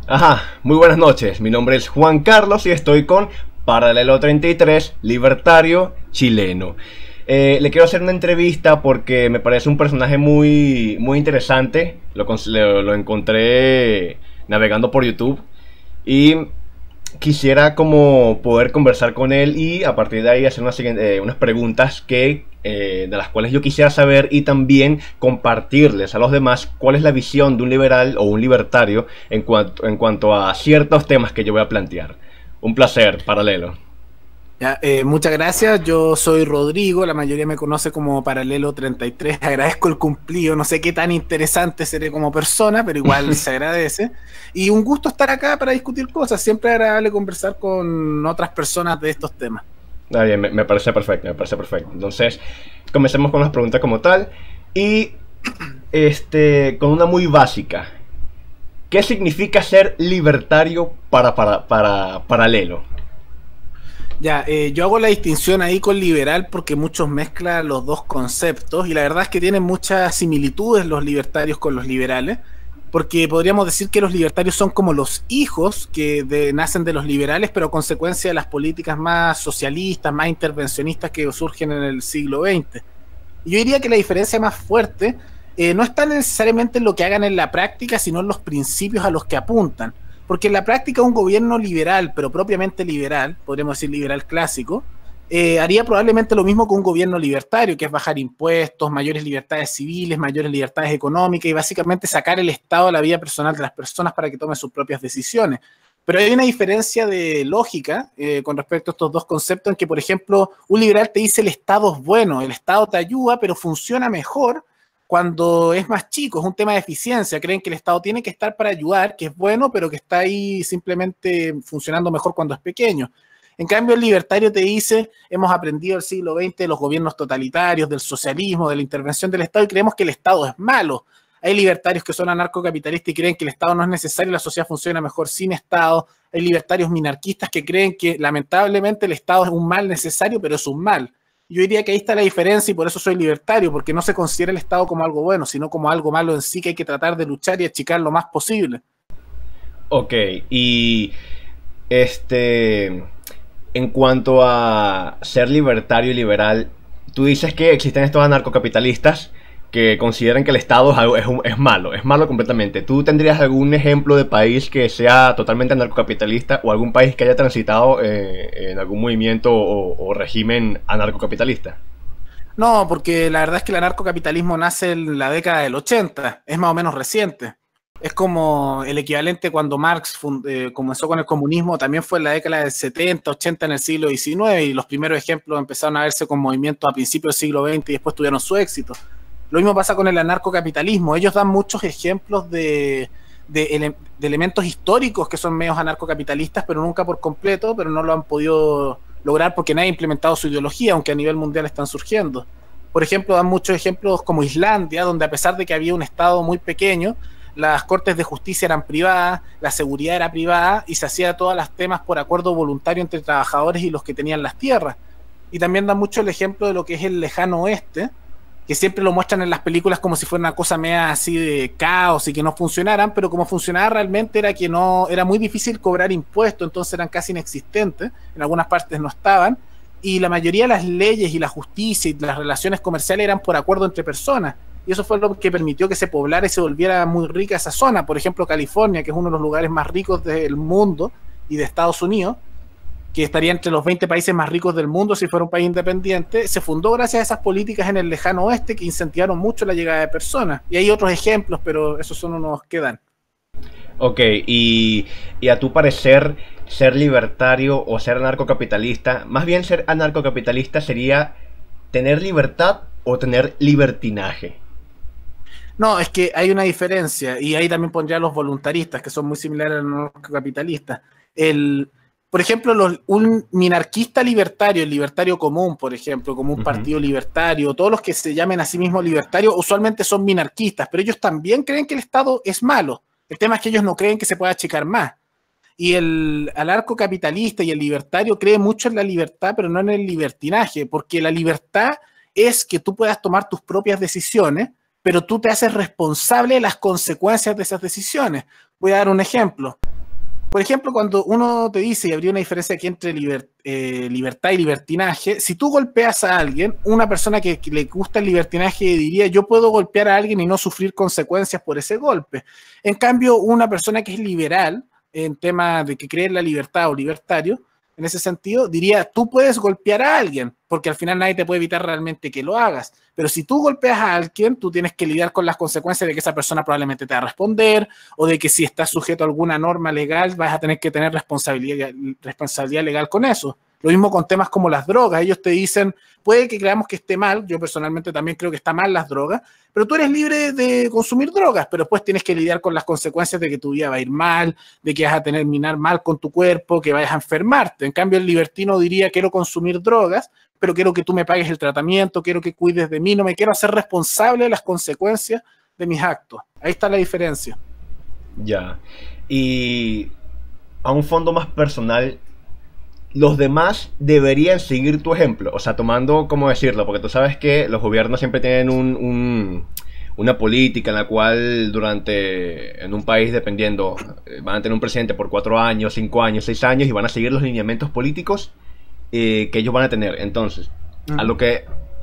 Ajá, muy buenas noches. Mi nombre es Juan Carlos y estoy con Paralelo 33, libertario chileno. Le quiero hacer una entrevista porque me parece un personaje muy interesante. Lo encontré navegando por YouTube y quisiera como poder conversar con él y a partir de ahí hacer unas preguntas de las cuales yo quisiera saber y también compartirles a los demás cuál es la visión de un liberal o un libertario en cuanto a ciertos temas que yo voy a plantear. Un placer, Paralelo. Ya, muchas gracias, yo soy Rodrigo, la mayoría me conoce como Paralelo 33, agradezco el cumplido, no sé qué tan interesante seré como persona, pero igual se agradece. Y un gusto estar acá para discutir cosas, siempre es agradable conversar con otras personas de estos temas. Está bien, me parece perfecto, me parece perfecto. Entonces, comencemos con las preguntas como tal y con una muy básica. ¿Qué significa ser libertario para Paralelo? Ya, yo hago la distinción ahí con liberal porque muchos mezclan los dos conceptos y la verdad es que tienen muchas similitudes los libertarios con los liberales, porque podríamos decir que los libertarios son como los hijos nacen de los liberales, pero a consecuencia de las políticas más socialistas, más intervencionistas que surgen en el siglo XX. Y yo diría que la diferencia más fuerte no está necesariamente en lo que hagan en la práctica, sino en los principios a los que apuntan. Porque en la práctica un gobierno liberal, pero propiamente liberal, podríamos decir liberal clásico, haría probablemente lo mismo que un gobierno libertario, que es bajar impuestos, mayores libertades civiles, mayores libertades económicas y básicamente sacar el Estado a la vida personal de las personas para que tomen sus propias decisiones. Pero hay una diferencia de lógica con respecto a estos dos conceptos en que, por ejemplo, un liberal te dice el Estado es bueno, el Estado te ayuda, pero funciona mejor cuando es más chico, es un tema de eficiencia. Creen que el Estado tiene que estar para ayudar, que es bueno, pero que está ahí simplemente funcionando mejor cuando es pequeño. En cambio, el libertario te dice, hemos aprendido el siglo XX de los gobiernos totalitarios, del socialismo, de la intervención del Estado y creemos que el Estado es malo. Hay libertarios que son anarcocapitalistas y creen que el Estado no es necesario y la sociedad funciona mejor sin Estado. Hay libertarios minarquistas que creen que lamentablemente el Estado es un mal necesario, pero es un mal. Yo diría que ahí está la diferencia y por eso soy libertario, porque no se considera el Estado como algo bueno, sino como algo malo en sí que hay que tratar de luchar y achicar lo más posible. Ok, y este, en cuanto a ser libertario y liberal, tú dices que existen estos anarcocapitalistas que consideran que el Estado es malo completamente. ¿Tú tendrías algún ejemplo de país que sea totalmente anarcocapitalista o algún país que haya transitado en algún movimiento o régimen anarcocapitalista? No, porque la verdad es que el anarcocapitalismo nace en la década del 80, es más o menos reciente. Es como el equivalente cuando Marx comenzó con el comunismo, también fue en la década del 70, 80 en el siglo XIX y los primeros ejemplos empezaron a verse con movimientos a principios del siglo XX y después tuvieron su éxito. Lo mismo pasa con el anarcocapitalismo. Ellos dan muchos ejemplos de elementos históricos que son medios anarcocapitalistas, pero nunca por completo, pero no lo han podido lograr porque nadie ha implementado su ideología, aunque a nivel mundial están surgiendo. Por ejemplo, dan muchos ejemplos como Islandia, donde a pesar de que había un estado muy pequeño, las cortes de justicia eran privadas, la seguridad era privada y se hacía todas las temas por acuerdo voluntario entre trabajadores y los que tenían las tierras. Y también dan mucho el ejemplo de lo que es el lejano oeste, que siempre lo muestran en las películas como si fuera una cosa media así de caos y que no funcionaran, pero como funcionaba realmente era que no, era muy difícil cobrar impuestos, entonces eran casi inexistentes, en algunas partes no estaban, y la mayoría de las leyes y la justicia y las relaciones comerciales eran por acuerdo entre personas, y eso fue lo que permitió que se poblara y se volviera muy rica esa zona. Por ejemplo, California, que es uno de los lugares más ricos del mundo y de Estados Unidos, que estaría entre los 20 países más ricos del mundo si fuera un país independiente, se fundó gracias a esas políticas en el lejano oeste que incentivaron mucho la llegada de personas. Y hay otros ejemplos, pero esos son unos que dan. Ok, y a tu parecer, ser libertario o ser anarcocapitalista, más bien ser anarcocapitalista sería tener libertad o tener libertinaje. No, es que hay una diferencia, y ahí también pondría a los voluntaristas, que son muy similares a los capitalistas. El, por ejemplo, un minarquista libertario, el libertario común, por ejemplo, como un Ujú. partido libertario, todos los que se llamen a sí mismos libertarios, usualmente son minarquistas, pero ellos también creen que el Estado es malo. El tema es que ellos no creen que se pueda achicar más. Y el anarcocapitalista y el libertario cree mucho en la libertad, pero no en el libertinaje, porque la libertad es que tú puedas tomar tus propias decisiones, pero tú te haces responsable de las consecuencias de esas decisiones. Voy a dar un ejemplo. por ejemplo, cuando uno te dice, y habría una diferencia aquí entre libertad y libertinaje, si tú golpeas a alguien, una persona que le gusta el libertinaje diría, yo puedo golpear a alguien y no sufrir consecuencias por ese golpe. En cambio, una persona que es liberal, en tema de que cree en la libertad o libertario, en ese sentido, diría, tú puedes golpear a alguien, porque al final nadie te puede evitar realmente que lo hagas. Pero si tú golpeas a alguien, tú tienes que lidiar con las consecuencias de que esa persona probablemente te va a responder, o de que si estás sujeto a alguna norma legal, vas a tener que tener responsabilidad legal con eso. Lo mismo con temas como las drogas. Ellos te dicen, puede que creamos que esté mal, yo personalmente también creo que está mal las drogas, pero tú eres libre de consumir drogas, pero después tienes que lidiar con las consecuencias de que tu vida va a ir mal, de que vas a terminar mal con tu cuerpo, que vayas a enfermarte. En cambio, el libertino diría, quiero consumir drogas, pero quiero que tú me pagues el tratamiento, quiero que cuides de mí, no me quiero hacer responsable de las consecuencias de mis actos. Ahí está la diferencia. Ya. Y a un fondo más personal, los demás deberían seguir tu ejemplo. O sea, tomando, ¿cómo decirlo? Porque tú sabes que los gobiernos siempre tienen una política en la cual en un país, dependiendo, van a tener un presidente por 4 años, 5 años, 6 años y van a seguir los lineamientos políticos que ellos van a tener. Entonces,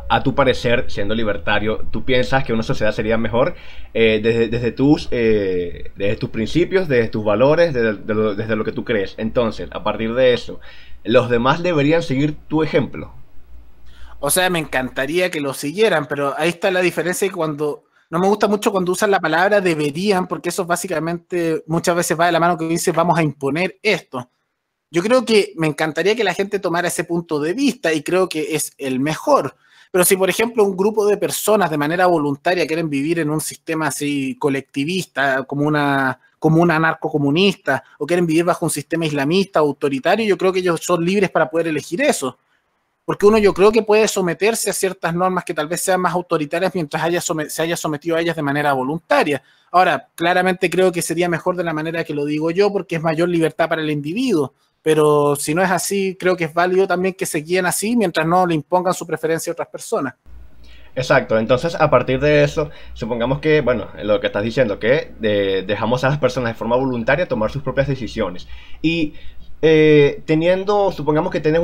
a tu parecer, siendo libertario, ¿tú piensas que una sociedad sería mejor desde tus principios, desde tus valores, desde lo que tú crees? Entonces, a partir de eso, ¿los demás deberían seguir tu ejemplo? O sea, me encantaría que lo siguieran, pero ahí está la diferencia y cuando... No me gusta mucho cuando usan la palabra deberían, porque eso básicamente muchas veces va de la mano que dice vamos a imponer esto. Yo creo que me encantaría que la gente tomara ese punto de vista y creo que es el mejor. Pero si, por ejemplo, un grupo de personas de manera voluntaria quieren vivir en un sistema así colectivista, como una anarcocomunista, o quieren vivir bajo un sistema islamista, autoritario, yo creo que ellos son libres para poder elegir eso. Porque uno yo creo que puede someterse a ciertas normas que tal vez sean más autoritarias mientras se haya sometido a ellas de manera voluntaria. Ahora, claramente creo que sería mejor de la manera que lo digo yo, porque es mayor libertad para el individuo. Pero si no es así, creo que es válido también que se guíen así mientras no le impongan su preferencia a otras personas. Exacto, entonces a partir de eso, supongamos que, bueno, lo que estás diciendo, que dejamos a las personas de forma voluntaria tomar sus propias decisiones. Y supongamos que tienes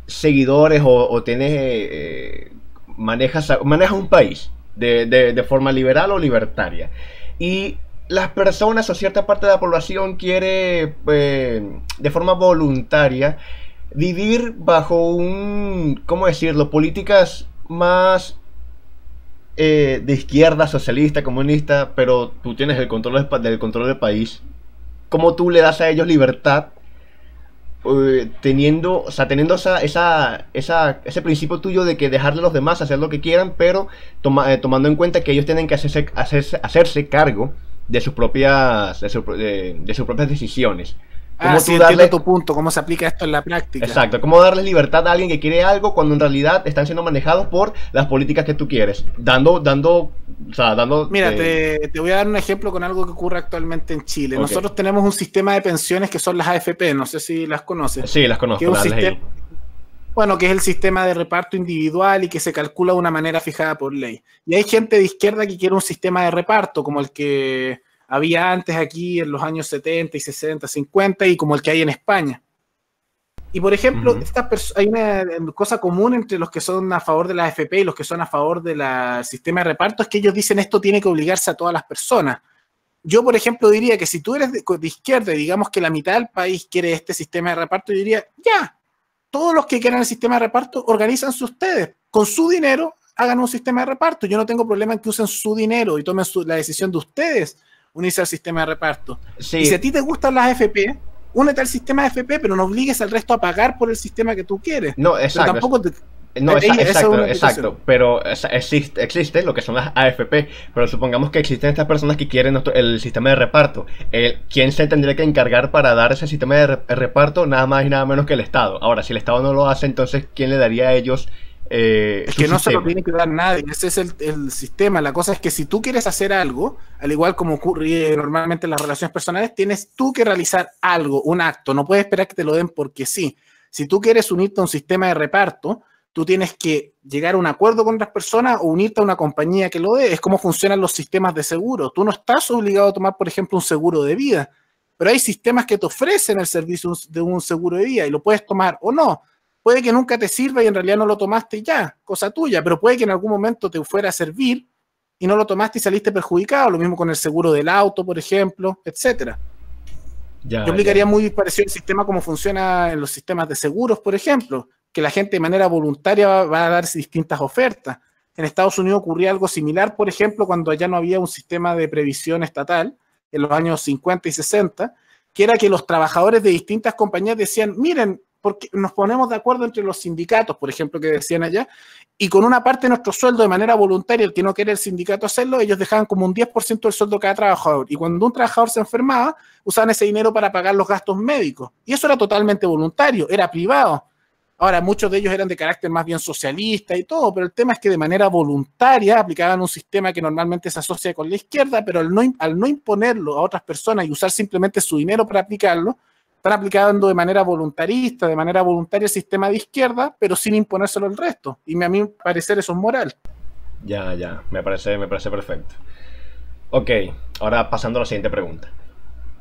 seguidores o tienes, manejas un país de forma liberal o libertaria. Y las personas o cierta parte de la población quiere, de forma voluntaria, vivir bajo ¿cómo decirlo?, políticas más de izquierda, socialista, comunista, pero tú tienes el control del país. ¿Cómo tú le das a ellos libertad? Teniendo ese principio tuyo de que dejarle a los demás hacer lo que quieran, pero tomando en cuenta que ellos tienen que hacerse cargo de sus propias decisiones. Sí, entiendo tu punto, cómo se aplica esto en la práctica. Exacto, cómo darle libertad a alguien que quiere algo cuando en realidad están siendo manejados por las políticas que tú quieres. Mira, te voy a dar un ejemplo con algo que ocurre actualmente en Chile. Okay. Nosotros tenemos un sistema de pensiones que son las AFP, no sé si las conoces. Sí, las conozco, bueno, que es el sistema de reparto individual y que se calcula de una manera fijada por ley. Y hay gente de izquierda que quiere un sistema de reparto como el que había antes aquí en los años 70 y 60, 50 y como el que hay en España. Y por ejemplo, hay una cosa común entre los que son a favor de la AFP y los que son a favor del sistema de reparto, es que ellos dicen esto tiene que obligarse a todas las personas. Yo, por ejemplo, diría que si tú eres de izquierda y digamos que la mitad del país quiere este sistema de reparto, yo diría, ya, todos los que quieran el sistema de reparto, organízanse ustedes. Con su dinero, hagan un sistema de reparto. Yo no tengo problema en que usen su dinero y tomen la decisión de ustedes unirse al sistema de reparto. Sí. Y si a ti te gustan las AFP, únete al sistema de AFP, pero no obligues al resto a pagar por el sistema que tú quieres. No, exacto. Pero tampoco exacto, pero existe lo que son las AFP, pero supongamos que existen estas personas que quieren el sistema de reparto. ¿Quién se tendría que encargar para dar ese sistema de reparto? Nada más y nada menos que el Estado. Ahora, si el Estado no lo hace, entonces ¿quién le daría a ellos es que no se lo tiene que dar nadie? Ese es el sistema. La cosa es que si tú quieres hacer algo, al igual como ocurre normalmente en las relaciones personales, tienes tú que realizar algo, un acto. No puedes esperar que te lo den porque sí. Si tú quieres unirte a un sistema de reparto, tú tienes que llegar a un acuerdo con otras personas o unirte a una compañía que lo dé. Es como funcionan los sistemas de seguro. Tú no estás obligado a tomar, por ejemplo, un seguro de vida, pero hay sistemas que te ofrecen el servicio de un seguro de vida y lo puedes tomar o no. Puede que nunca te sirva y en realidad no lo tomaste y ya, cosa tuya, pero puede que en algún momento te fuera a servir y no lo tomaste y saliste perjudicado. Lo mismo con el seguro del auto, por ejemplo, etcétera. Ya, Yo aplicaría ya. muy parecido al sistema como funciona en los sistemas de seguros, por ejemplo, que la gente de manera voluntaria va a darse distintas ofertas. En Estados Unidos ocurría algo similar, por ejemplo, cuando allá no había un sistema de previsión estatal, en los años 50 y 60, que era que los trabajadores de distintas compañías decían, miren, porque nos ponemos de acuerdo entre los sindicatos, por ejemplo, que decían allá, y con una parte de nuestro sueldo de manera voluntaria, el que no quiere el sindicato hacerlo, ellos dejaban como un 10% del sueldo de cada trabajador. Y cuando un trabajador se enfermaba, usaban ese dinero para pagar los gastos médicos. Y eso era totalmente voluntario, era privado. Ahora, muchos de ellos eran de carácter más bien socialista y todo, pero el tema es que de manera voluntaria aplicaban un sistema que normalmente se asocia con la izquierda, pero al no imponerlo a otras personas y usar simplemente su dinero para aplicarlo, están aplicando de manera voluntarista, de manera voluntaria el sistema de izquierda, pero sin imponérselo al resto. Y a mi parecer eso es moral. Ya, ya, me parece perfecto. Ok, ahora pasando a la siguiente pregunta.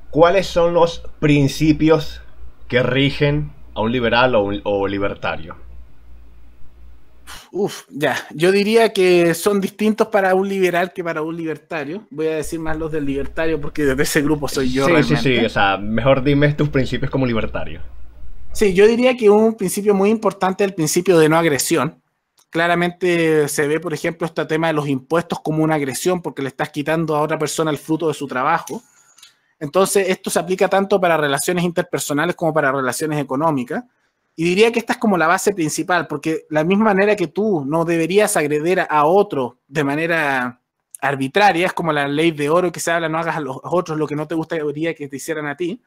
¿Cuáles son los principios que rigen a un liberal o libertario? Ya. Yo diría que son distintos para un liberal que para un libertario. Voy a decir más los del libertario porque de ese grupo soy yo Sí, sí, realmente. sí, o sea, mejor dime tus principios como libertario. Sí, yo diría que un principio muy importante es el principio de no agresión. Claramente se ve, por ejemplo, este tema de los impuestos como una agresión porque le estás quitando a otra persona el fruto de su trabajo. Entonces, esto se aplica tanto para relaciones interpersonales como para relaciones económicas. Y diría que esta es como la base principal, porque la misma manera que tú no deberías agredir a otro de manera arbitraria, es como la ley de oro que se habla, no hagas a los otros lo que no te gustaría que te hicieran a ti.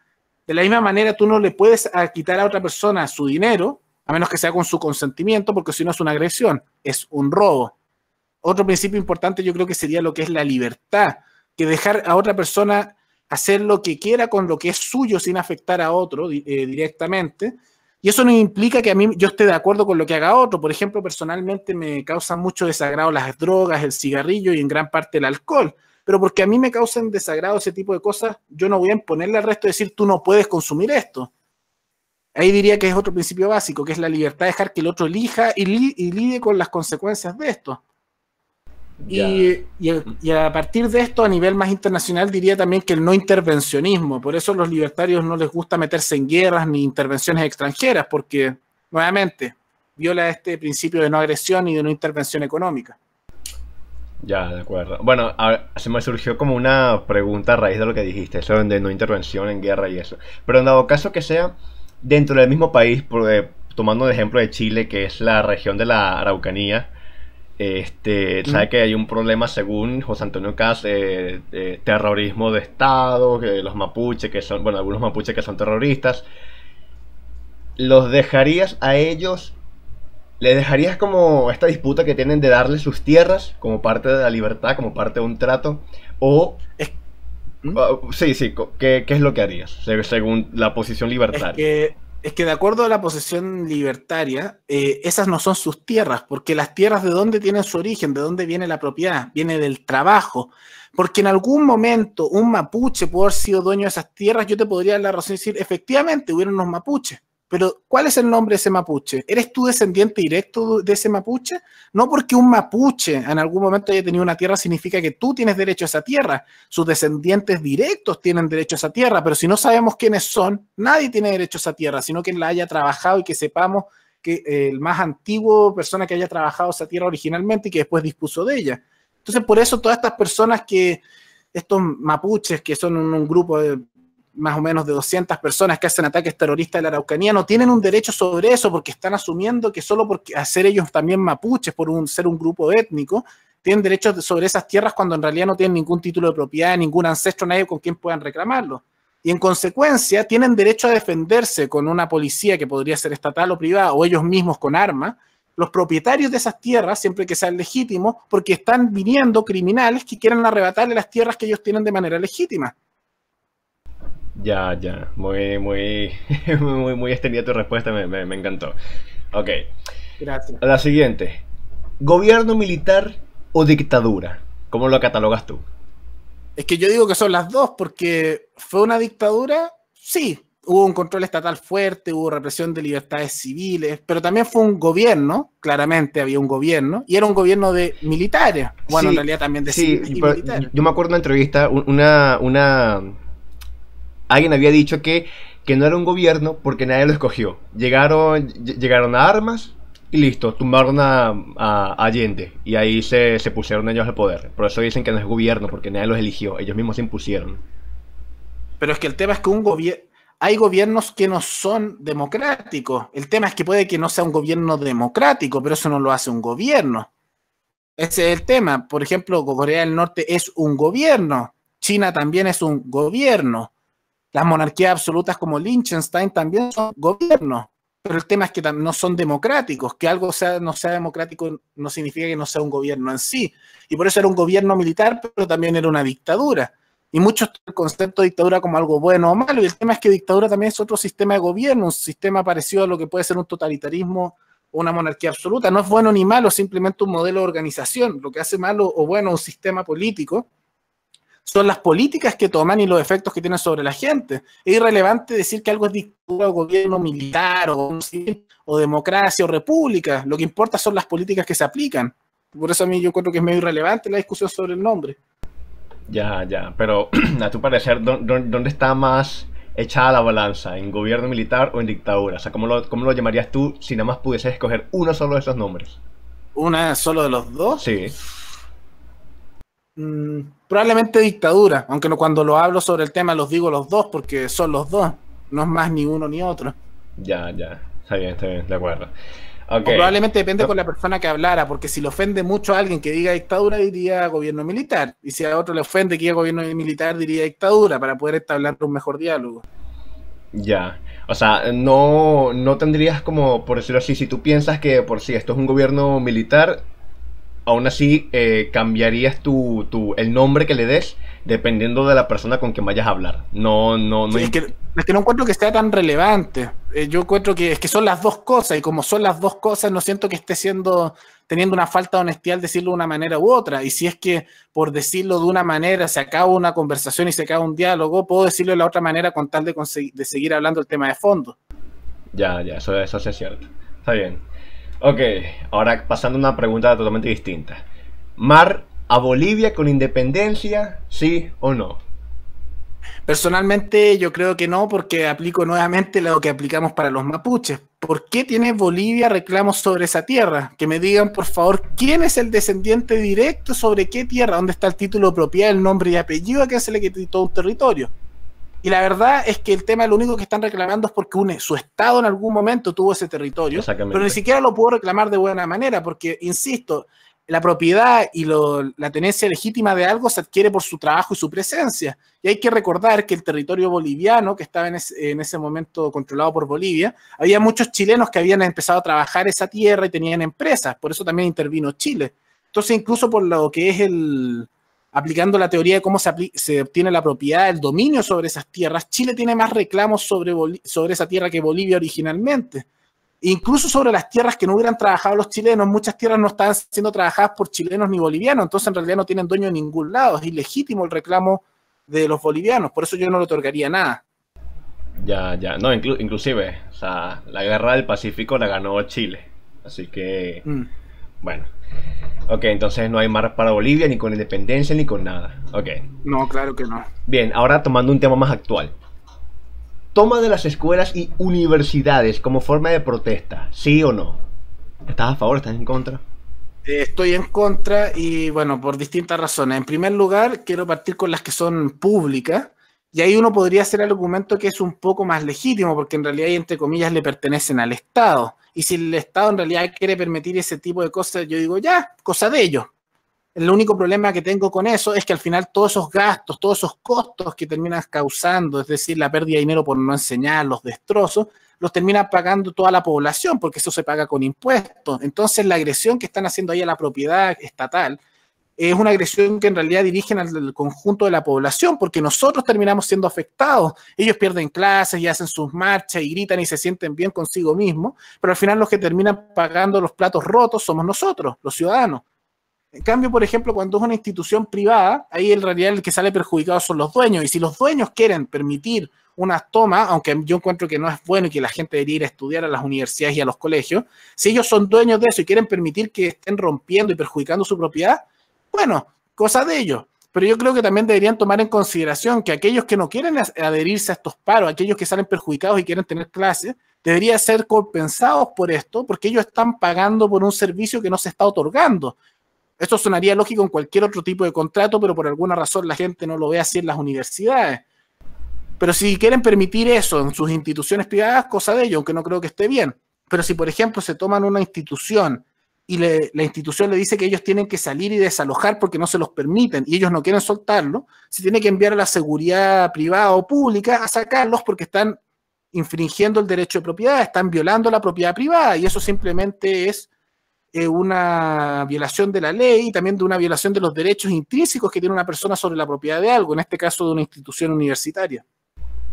De la misma manera, tú no le puedes quitar a otra persona su dinero, a menos que sea con su consentimiento, porque si no es una agresión, es un robo. Otro principio importante yo creo que sería lo que es la libertad, que dejar a otra persona hacer lo que quiera con lo que es suyo sin afectar a otro directamente. Y eso no implica que a mí yo esté de acuerdo con lo que haga otro. Por ejemplo, personalmente me causan mucho desagrado las drogas, el cigarrillo y en gran parte el alcohol. Pero porque a mí me causan desagrado ese tipo de cosas, yo no voy a imponerle al resto de decir tú no puedes consumir esto. Ahí diría que es otro principio básico, que es la libertad de dejar que el otro elija y lide con las consecuencias de esto. Ya. Y a partir de esto, a nivel más internacional, diría también que el no intervencionismo. Por eso a los libertarios no les gusta meterse en guerras ni intervenciones extranjeras, porque, nuevamente, viola este principio de no agresión y de no intervención económica. Ya, de acuerdo. Bueno, a ver, se me surgió como una pregunta a raíz de lo que dijiste, eso de no intervención en guerra y eso. Pero en dado caso que sea dentro del mismo país, tomando el ejemplo de Chile, que es la región de la Araucanía, sabe que hay un problema según José Antonio Caz de terrorismo de Estado, que los mapuches, que son, bueno, algunos mapuches que son terroristas. ¿Los dejarías a ellos? ¿Le dejarías como esta disputa que tienen de darle sus tierras como parte de la libertad, como parte de un trato? O, Es, ¿Mm? sí, sí, ¿qué es lo que harías según la posición libertaria? es que de acuerdo a la posesión libertaria, esas no son sus tierras, porque las tierras de dónde tienen su origen, de dónde viene la propiedad, viene del trabajo. Porque en algún momento un mapuche pudo haber sido dueño de esas tierras, yo te podría dar la razón y decir, efectivamente, hubieron unos mapuches. Pero, ¿cuál es el nombre de ese mapuche? ¿Eres tú descendiente directo de ese mapuche? No porque un mapuche en algún momento haya tenido una tierra significa que tú tienes derecho a esa tierra. Sus descendientes directos tienen derecho a esa tierra, pero si no sabemos quiénes son, nadie tiene derecho a esa tierra, sino que la haya trabajado y que sepamos que el más antiguo persona que haya trabajado esa tierra originalmente y que después dispuso de ella. Entonces, por eso todas estas personas estos mapuches, que son un grupo de más o menos de 200 personas que hacen ataques terroristas de la Araucanía, no tienen un derecho sobre eso porque están asumiendo que solo por hacer ellos también mapuches, ser un grupo étnico, tienen derechos sobre esas tierras cuando en realidad no tienen ningún título de propiedad, ningún ancestro, nadie con quien puedan reclamarlo. Y en consecuencia tienen derecho a defenderse con una policía que podría ser estatal o privada, o ellos mismos con armas, los propietarios de esas tierras, siempre que sean legítimos, porque están viniendo criminales que quieren arrebatarle las tierras que ellos tienen de manera legítima. Ya, ya, muy extendida tu respuesta, me encantó. Ok, Gracias. la siguiente. ¿Gobierno militar o dictadura? ¿Cómo lo catalogas tú? Es que yo digo que son las dos, porque fue una dictadura, sí, hubo un control estatal fuerte, hubo represión de libertades civiles, pero también fue un gobierno, claramente había un gobierno, y era un gobierno de militares, bueno, en Sí, realidad también de sí, civiles y pero militares. yo me acuerdo de una entrevista, alguien había dicho que no era un gobierno porque nadie lo escogió. Llegaron a armas y listo, tumbaron a Allende y ahí se pusieron ellos al poder. Por eso dicen que no es gobierno porque nadie los eligió, ellos mismos se impusieron. Pero es que el tema es que hay gobiernos que no son democráticos. El tema es que puede que no sea un gobierno democrático, pero eso no lo hace un gobierno. Ese es el tema. Por ejemplo, Corea del Norte es un gobierno. China también es un gobierno. Las monarquías absolutas como Liechtenstein también son gobiernos. Pero el tema es que no son democráticos. Que algo no sea democrático no significa que no sea un gobierno en sí. Y por eso era un gobierno militar, pero también era una dictadura. Y muchos el concepto de dictadura como algo bueno o malo. Y el tema es que dictadura también es otro sistema de gobierno, un sistema parecido a lo que puede ser un totalitarismo o una monarquía absoluta. No es bueno ni malo, simplemente un modelo de organización. Lo que hace malo o bueno un sistema político son las políticas que toman y los efectos que tienen sobre la gente. Es irrelevante decir que algo es dictadura o gobierno militar o democracia o república. Lo que importa son las políticas que se aplican. Por eso a mí yo creo que es medio irrelevante la discusión sobre el nombre. Ya, pero a tu parecer, ¿dónde está más echada la balanza? ¿En gobierno militar o en dictadura? O sea, ¿cómo lo llamarías tú si nada más pudieses escoger uno solo de esos nombres? ¿Una solo de los dos? Sí, Probablemente dictadura, aunque no, cuando lo hablo sobre el tema los digo los dos porque son los dos, no es más ni uno ni otro. ya, está bien, de acuerdo. Ok, O probablemente depende no, con la persona que hablara, porque si le ofende mucho a alguien que diga dictadura, diría gobierno militar. Y si a otro le ofende que diga gobierno militar, diría dictadura, para poder establecer un mejor diálogo. ya. O sea, no tendrías como, por decirlo así, si tú piensas que por si esto es un gobierno militar, aún así cambiarías el nombre que le des dependiendo de la persona con quien vayas a hablar. No. Sí, es que no encuentro que sea tan relevante. Yo encuentro que es que son las dos cosas, y como son las dos cosas, no siento que esté teniendo una falta de honestidad al decirlo de una manera u otra. Y si es que por decirlo de una manera se acaba una conversación y se acaba un diálogo, puedo decirlo de la otra manera con tal de seguir hablando del tema de fondo. Ya, eso sí es cierto. Está bien. Ok, ahora pasando a una pregunta totalmente distinta. ¿Mar a Bolivia con independencia, sí o no? Personalmente yo creo que no, porque aplico nuevamente lo que aplicamos para los mapuches. ¿Por qué tiene Bolivia reclamos sobre esa tierra? Que me digan, por favor, quién es el descendiente directo sobre qué tierra, dónde está el título de propiedad, el nombre y apellido a quien se le quitó un territorio. Y la verdad es que el tema, lo único que están reclamando es porque su estado en algún momento tuvo ese territorio, pero ni Exactamente. siquiera lo pudo reclamar de buena manera, porque, insisto, la propiedad y la tenencia legítima de algo se adquiere por su trabajo y su presencia. Y hay que recordar que el territorio boliviano, que estaba en ese momento controlado por Bolivia, había muchos chilenos que habían empezado a trabajar esa tierra y tenían empresas, por eso también intervino Chile. Entonces, incluso por lo que es aplicando la teoría de cómo se obtiene la propiedad, el dominio sobre esas tierras, Chile tiene más reclamos sobre esa tierra que Bolivia originalmente. Incluso sobre las tierras que no hubieran trabajado los chilenos, muchas tierras no estaban siendo trabajadas por chilenos ni bolivianos, entonces en realidad no tienen dueño en ningún lado, es ilegítimo el reclamo de los bolivianos, por eso yo no le otorgaría nada. Ya, no, inclusive, o sea, la guerra del Pacífico la ganó Chile. Así que, Mm. bueno. Ok, entonces no hay mar para Bolivia, ni con independencia, ni con nada. Ok. No, claro que no. Bien, ahora tomando un tema más actual. Toma de las escuelas y universidades como forma de protesta, ¿sí o no? ¿Estás a favor? ¿Estás en contra? Estoy en contra y bueno, por distintas razones. En primer lugar, quiero partir con las que son públicas y ahí uno podría hacer el argumento que es un poco más legítimo porque en realidad, entre comillas, le pertenecen al Estado. Y si el Estado en realidad quiere permitir ese tipo de cosas, yo digo, ya, cosa de ellos. El único problema que tengo con eso es que al final todos esos gastos, todos esos costos que terminas causando, es decir, la pérdida de dinero por no enseñar, los destrozos, los termina pagando toda la población, porque eso se paga con impuestos. Entonces, la agresión que están haciendo ahí a la propiedad estatal es una agresión que en realidad dirigen al conjunto de la población, porque nosotros terminamos siendo afectados. Ellos pierden clases y hacen sus marchas y gritan y se sienten bien consigo mismos, pero al final los que terminan pagando los platos rotos somos nosotros, los ciudadanos. En cambio, por ejemplo, cuando es una institución privada, ahí en realidad el que sale perjudicado son los dueños. Y si los dueños quieren permitir unas tomas, aunque yo encuentro que no es bueno y que la gente debería ir a estudiar a las universidades y a los colegios, si ellos son dueños de eso y quieren permitir que estén rompiendo y perjudicando su propiedad, bueno, cosa de ellos. Pero yo creo que también deberían tomar en consideración que aquellos que no quieren adherirse a estos paros, aquellos que salen perjudicados y quieren tener clases, deberían ser compensados por esto, porque ellos están pagando por un servicio que no se está otorgando. Esto sonaría lógico en cualquier otro tipo de contrato, pero por alguna razón la gente no lo ve así en las universidades. Pero si quieren permitir eso en sus instituciones privadas, cosa de ellos, aunque no creo que esté bien. Pero si, por ejemplo, se toman una institución y la institución le dice que ellos tienen que salir y desalojar porque no se los permiten y ellos no quieren soltarlo, se tiene que enviar a la seguridad privada o pública a sacarlos porque están infringiendo el derecho de propiedad, están violando la propiedad privada y eso simplemente es una violación de la ley y también de una violación de los derechos intrínsecos que tiene una persona sobre la propiedad de algo, en este caso de una institución universitaria.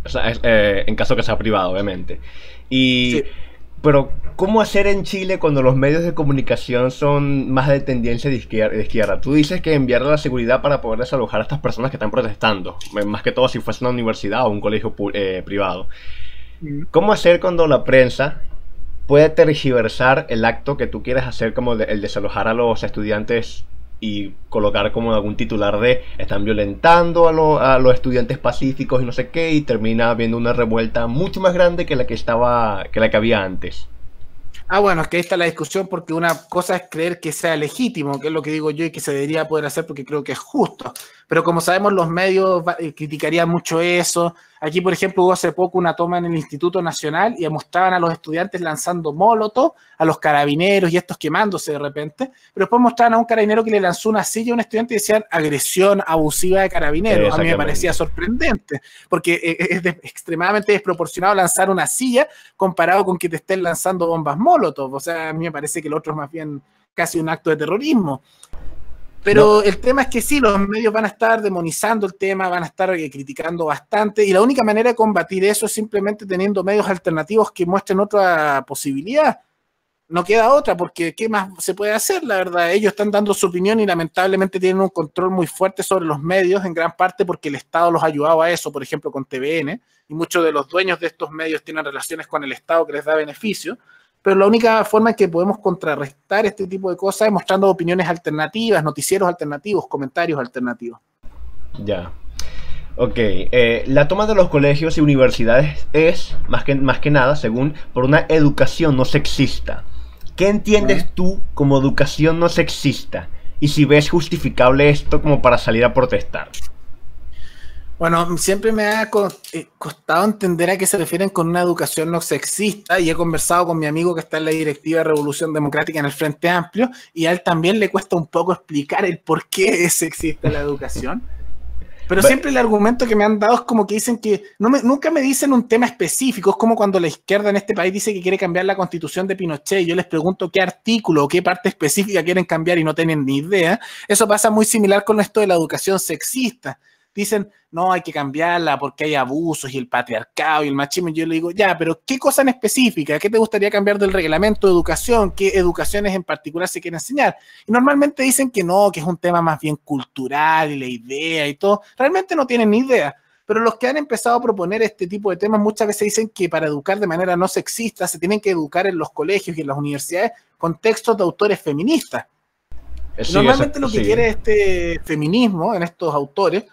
O sea, en caso que sea privado, obviamente. Y, Sí. pero, ¿cómo hacer en Chile cuando los medios de comunicación son más de tendencia de izquierda? Tú dices que enviar a la seguridad para poder desalojar a estas personas que están protestando, más que todo si fuese una universidad o un colegio privado. ¿Cómo hacer cuando la prensa puede tergiversar el acto que tú quieres hacer, como el desalojar a los estudiantes y colocar como algún titular de están violentando a los estudiantes pacíficos y no sé qué, y termina habiendo una revuelta mucho más grande que la que había antes? Ah, bueno, es que ahí está la discusión porque una cosa es creer que sea legítimo, que es lo que digo yo y que se debería poder hacer porque creo que es justo. Pero como sabemos, los medios criticarían mucho eso. Aquí, por ejemplo, hubo hace poco una toma en el Instituto Nacional y mostraban a los estudiantes lanzando molotov, a los carabineros y estos quemándose de repente. Pero después mostraban a un carabinero que le lanzó una silla a un estudiante y decían agresión abusiva de carabineros. A mí me parecía sorprendente porque es extremadamente desproporcionado lanzar una silla comparado con que te estén lanzando bombas molotov. O sea, a mí me parece que lo otro es más bien casi un acto de terrorismo. Pero no. El tema es que sí, los medios van a estar demonizando el tema, van a estar criticando bastante, y la única manera de combatir eso es simplemente teniendo medios alternativos que muestren otra posibilidad. No queda otra, porque ¿qué más se puede hacer? La verdad, ellos están dando su opinión y lamentablemente tienen un control muy fuerte sobre los medios, en gran parte porque el Estado los ha ayudado a eso, por ejemplo con TVN, y muchos de los dueños de estos medios tienen relaciones con el Estado que les da beneficios. Pero la única forma en que podemos contrarrestar este tipo de cosas es mostrando opiniones alternativas, noticieros alternativos, comentarios alternativos. Ya. Ok. La toma de los colegios y universidades es, más que nada, según, por una educación no sexista. ¿Qué entiendes tú como educación no sexista? Y si ves justificable esto como para salir a protestar. Bueno, siempre me ha costado entender a qué se refieren con una educación no sexista y he conversado con mi amigo que está en la directiva de Revolución Democrática en el Frente Amplio y a él también le cuesta un poco explicar el por qué es sexista la educación. Pero siempre el argumento que me han dado es como que dicen que nunca me dicen un tema específico. Es como cuando la izquierda en este país dice que quiere cambiar la constitución de Pinochet y yo les pregunto qué artículo o qué parte específica quieren cambiar y no tienen ni idea. Eso pasa muy similar con esto de la educación sexista. Dicen, no, hay que cambiarla porque hay abusos y el patriarcado y el machismo. Y yo le digo, ya, pero ¿qué cosa en específica? ¿Qué te gustaría cambiar del reglamento de educación? ¿Qué educaciones en particular se quieren enseñar? Y normalmente dicen que no, que es un tema más bien cultural y la idea y todo. Realmente no tienen ni idea. Pero los que han empezado a proponer este tipo de temas muchas veces dicen que para educar de manera no sexista se tienen que educar en los colegios y en las universidades con textos de autores feministas. Sí, normalmente lo que quiere este feminismo en estos autores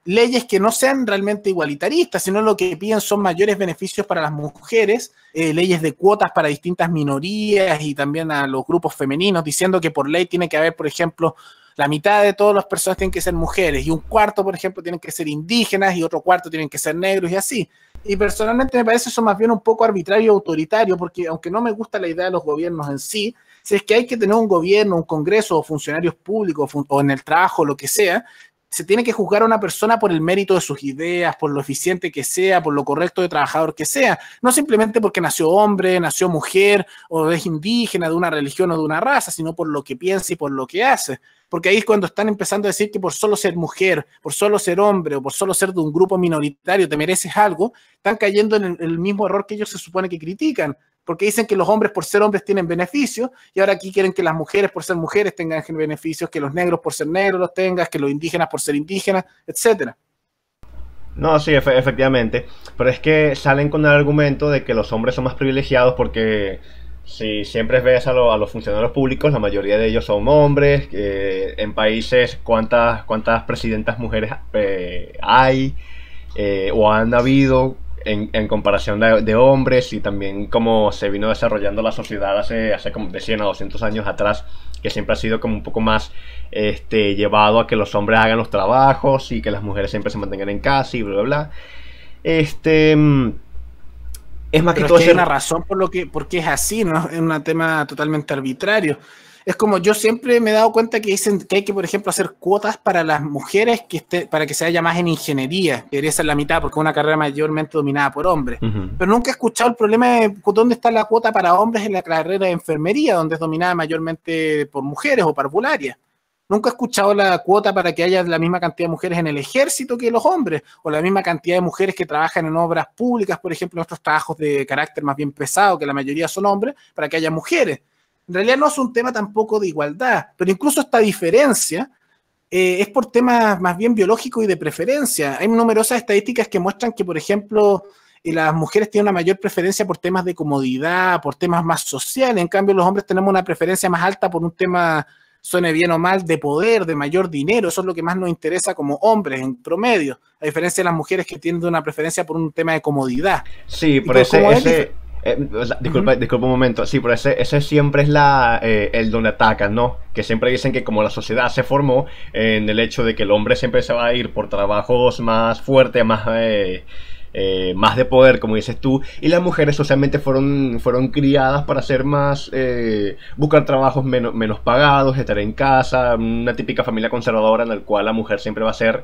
leyes que no sean realmente igualitaristas, sino lo que piden son mayores beneficios para las mujeres, leyes de cuotas para distintas minorías y también a los grupos femeninos, diciendo que por ley tiene que haber, por ejemplo, la mitad de todas las personas tienen que ser mujeres y un cuarto, por ejemplo, tienen que ser indígenas y otro cuarto tienen que ser negros y así. Y personalmente me parece eso más bien un poco arbitrario y autoritario, porque aunque no me gusta la idea de los gobiernos en sí, si es que hay que tener un gobierno, un congreso o funcionarios públicos o en el trabajo, lo que sea, se tiene que juzgar a una persona por el mérito de sus ideas, por lo eficiente que sea, por lo correcto de trabajador que sea, no simplemente porque nació hombre, nació mujer o es indígena de una religión o de una raza, sino por lo que piensa y por lo que hace. Porque ahí es cuando están empezando a decir que por solo ser mujer, por solo ser hombre o por solo ser de un grupo minoritario te mereces algo, están cayendo en el mismo error que ellos se supone que critican. porque dicen que los hombres por ser hombres tienen beneficios, y ahora aquí quieren que las mujeres por ser mujeres tengan beneficios, que los negros por ser negros los tengan, que los indígenas por ser indígenas, etcétera. No, sí, efectivamente. Pero es que salen con el argumento de que los hombres son más privilegiados porque si siempre ves a los funcionarios públicos, la mayoría de ellos son hombres. En países, ¿cuántas presidentas mujeres hay o han habido en comparación de hombres? Y también cómo se vino desarrollando la sociedad hace como de 100 a 200 años atrás, que siempre ha sido como un poco más llevado a que los hombres hagan los trabajos y que las mujeres siempre se mantengan en casa y bla, bla, bla. Este... Es más que Pero todo es que hay una razón por qué es así, ¿no? Es un tema totalmente arbitrario. Es como yo siempre me he dado cuenta que dicen que hay que, por ejemplo, hacer cuotas para las mujeres para que se haya más en ingeniería, que debería ser la mitad, porque es una carrera mayormente dominada por hombres. Pero nunca he escuchado el problema de dónde está la cuota para hombres en la carrera de enfermería, donde es dominada mayormente por mujeres o parvularias. Nunca he escuchado la cuota para que haya la misma cantidad de mujeres en el ejército que los hombres, o la misma cantidad de mujeres que trabajan en obras públicas, por ejemplo, en estos trabajos de carácter más bien pesado, que la mayoría son hombres, para que haya mujeres. En realidad no es un tema tampoco de igualdad, pero incluso esta diferencia es por temas más bien biológicos y de preferencia. Hay numerosas estadísticas que muestran que, por ejemplo, las mujeres tienen una mayor preferencia por temas de comodidad, por temas más sociales. En cambio, los hombres tenemos una preferencia más alta por un tema, suene bien o mal, de poder, de mayor dinero. Eso es lo que más nos interesa como hombres en promedio, a diferencia de las mujeres que tienen una preferencia por un tema de comodidad. Sí, por disculpa un momento. Sí, pero ese siempre es el donde atacan, ¿no? Que siempre dicen que como la sociedad se formó en el hecho de que el hombre siempre se va a ir por trabajos más fuertes, más de poder, como dices tú, y las mujeres socialmente fueron criadas para hacer más, buscar trabajos menos pagados, estar en casa, una típica familia conservadora en la cual la mujer siempre va a ser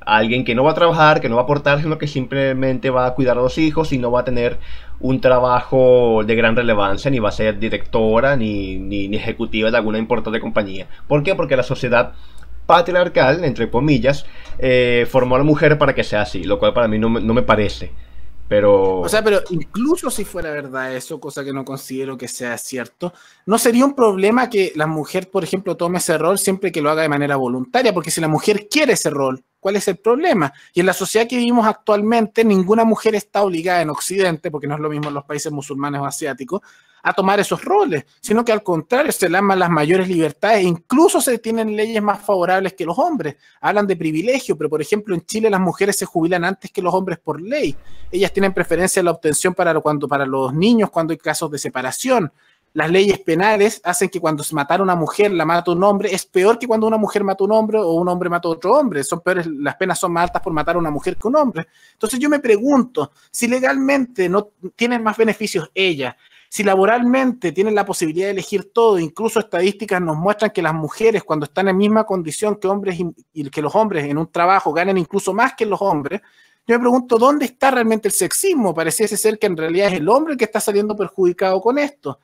alguien que no va a trabajar, que no va a aportar, sino que simplemente va a cuidar a los hijos y no va a tener un trabajo de gran relevancia, ni va a ser directora, ni ejecutiva de alguna importante compañía. ¿Por qué? Porque la sociedad patriarcal, entre comillas, formó a la mujer para que sea así, lo cual para mí no me parece. Pero incluso si fuera verdad eso, cosa que no considero que sea cierto, no sería un problema que la mujer, por ejemplo, tome ese rol siempre que lo haga de manera voluntaria, porque si la mujer quiere ese rol, ¿cuál es el problema? Y en la sociedad que vivimos actualmente, ninguna mujer está obligada en Occidente, porque no es lo mismo en los países musulmanes o asiáticos, a tomar esos roles, sino que al contrario, se le dan las mayores libertades, e incluso se tienen leyes más favorables que los hombres. Hablan de privilegio, pero por ejemplo en Chile las mujeres se jubilan antes que los hombres por ley. Ellas tienen preferencia en la obtención para los niños cuando hay casos de separación. Las leyes penales hacen que cuando se mata a una mujer, la mata un hombre, es peor que cuando una mujer mata a un hombre o un hombre mata a otro hombre. Son peores, las penas son más altas por matar a una mujer que un hombre. Entonces yo me pregunto, si legalmente no tienen más beneficios ella, si laboralmente tienen la posibilidad de elegir todo, incluso estadísticas nos muestran que las mujeres cuando están en misma condición que hombres y que los hombres en un trabajo ganan incluso más que los hombres, yo me pregunto ¿dónde está realmente el sexismo? Pareciese ser que en realidad es el hombre el que está saliendo perjudicado con esto.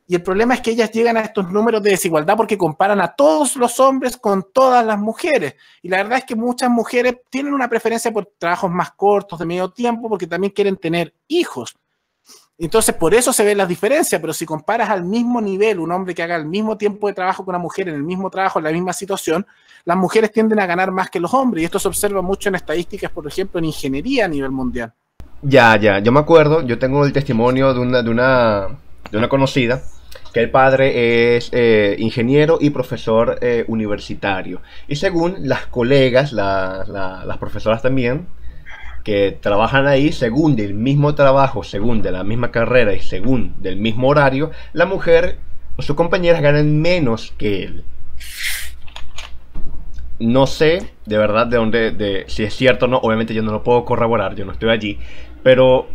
Y el problema es que ellas llegan a estos números de desigualdad porque comparan a todos los hombres con todas las mujeres. Y la verdad es que muchas mujeres tienen una preferencia por trabajos más cortos, de medio tiempo, porque también quieren tener hijos. Entonces, por eso se ve las diferencias, pero si comparas al mismo nivel un hombre que haga el mismo tiempo de trabajo que una mujer en el mismo trabajo, en la misma situación, las mujeres tienden a ganar más que los hombres, y esto se observa mucho en estadísticas, por ejemplo, en ingeniería a nivel mundial. Yo me acuerdo, yo tengo el testimonio de una conocida, que el padre es ingeniero y profesor universitario, y según las colegas, las profesoras también, que trabajan ahí, según del mismo trabajo, según de la misma carrera y según del mismo horario, la mujer o sus compañeras ganan menos que él. No sé de verdad si es cierto o no, obviamente yo no lo puedo corroborar, yo no estoy allí, pero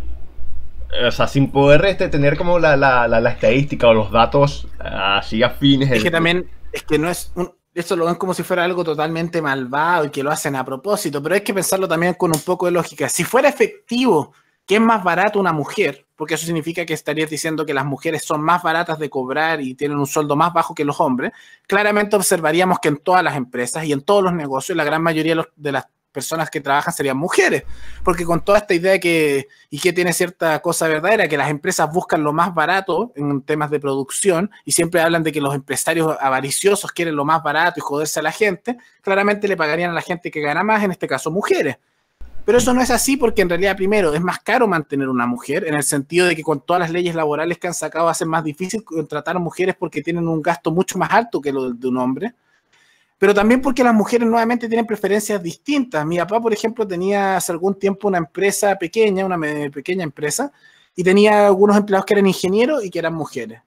o sea, sin poder tener como la estadística o los datos así afines. Es que también, es que no es eso lo ven como si fuera algo totalmente malvado y que lo hacen a propósito, pero hay que pensarlo también con un poco de lógica. Si fuera efectivo que es más barato una mujer, porque eso significa que estarías diciendo que las mujeres son más baratas de cobrar y tienen un sueldo más bajo que los hombres, claramente observaríamos que en todas las empresas y en todos los negocios, la gran mayoría de las personas que trabajan serían mujeres, porque con toda esta idea y que tiene cierta cosa verdadera, que las empresas buscan lo más barato en temas de producción y siempre hablan de que los empresarios avariciosos quieren lo más barato y joderse a la gente, claramente le pagarían a la gente que gana más, en este caso mujeres. Pero eso no es así porque en realidad, primero, es más caro mantener una mujer, en el sentido de que con todas las leyes laborales que han sacado hacen más difícil contratar a mujeres porque tienen un gasto mucho más alto que lo de un hombre. Pero también porque las mujeres nuevamente tienen preferencias distintas. Mi papá, por ejemplo, tenía hace algún tiempo una empresa pequeña, una pequeña empresa, y tenía algunos empleados que eran ingenieros y que eran mujeres.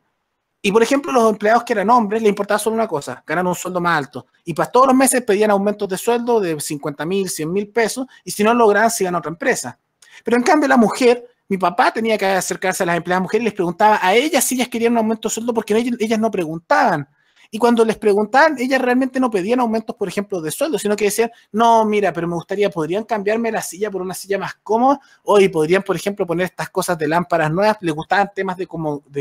Y, por ejemplo, los empleados que eran hombres les importaba solo una cosa, ganar un sueldo más alto. Y pues todos los meses pedían aumentos de sueldo de 50.000, 100.000 pesos, y si no lograban, se iban a otra empresa. Pero en cambio la mujer, mi papá tenía que acercarse a las empleadas mujeres y les preguntaba a ellas si ellas querían un aumento de sueldo porque ellas no preguntaban. Y cuando les preguntaban, ellas realmente no pedían aumentos, por ejemplo, de sueldo, sino que decían, no, mira, pero me gustaría, ¿podrían cambiarme la silla por una silla más cómoda? Hoy podrían, por ejemplo, poner estas cosas de lámparas nuevas. Les gustaban temas de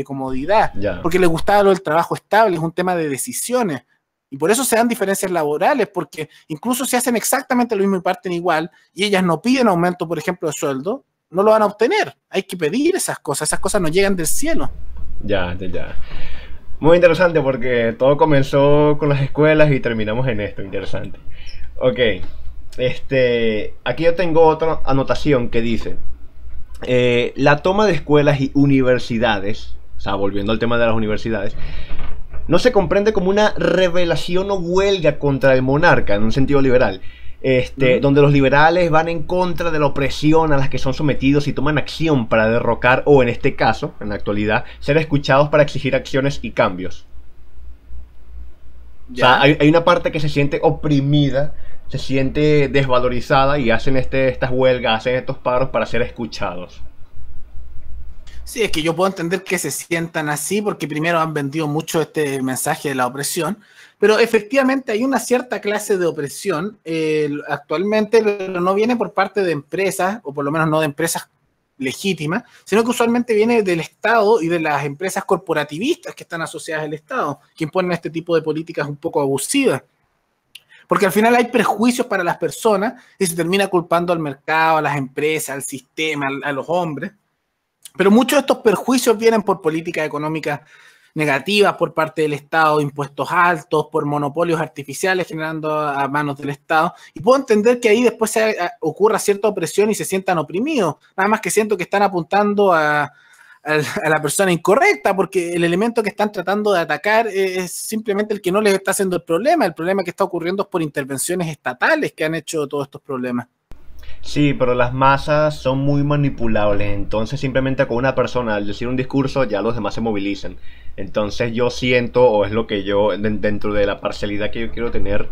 comodidad, porque les gustaba lo del trabajo estable, es un tema de decisiones. Y por eso se dan diferencias laborales, porque incluso si hacen exactamente lo mismo y parten igual, y ellas no piden aumento, por ejemplo, de sueldo, no lo van a obtener. Hay que pedir esas cosas no llegan del cielo. Ya. Muy interesante porque todo comenzó con las escuelas y terminamos en esto, interesante. Ok, aquí yo tengo otra anotación que dice, la toma de escuelas y universidades, o sea, volviendo al tema de las universidades, no se comprende como una rebelión o huelga contra el monarca en un sentido liberal. Donde los liberales van en contra de la opresión a las que son sometidos y toman acción para derrocar o, en este caso, en la actualidad, ser escuchados para exigir acciones y cambios. ¿Ya? O sea, hay una parte que se siente oprimida, se siente desvalorizada y hacen estas huelgas, hacen estos paros para ser escuchados. Sí, es que yo puedo entender que se sientan así porque primero han vendido mucho este mensaje de la opresión, pero efectivamente hay una cierta clase de opresión actualmente, pero no viene por parte de empresas, o por lo menos no de empresas legítimas, sino que usualmente viene del Estado y de las empresas corporativistas que están asociadas al Estado, que imponen este tipo de políticas un poco abusivas. Porque al final hay prejuicios para las personas y se termina culpando al mercado, a las empresas, al sistema, a los hombres. Pero muchos de estos perjuicios vienen por políticas económicas negativas por parte del Estado, impuestos altos, por monopolios artificiales generando a manos del Estado. Y puedo entender que ahí después ocurra cierta opresión y se sientan oprimidos. Nada más que siento que están apuntando a la persona incorrecta, porque el elemento que están tratando de atacar es simplemente el que no les está haciendo el problema. El problema que está ocurriendo es por intervenciones estatales que han hecho todos estos problemas. Sí, pero las masas son muy manipulables, entonces simplemente con una persona al decir un discurso ya los demás se movilizan. Entonces yo siento, o es lo que yo, dentro de la parcialidad que yo quiero tener,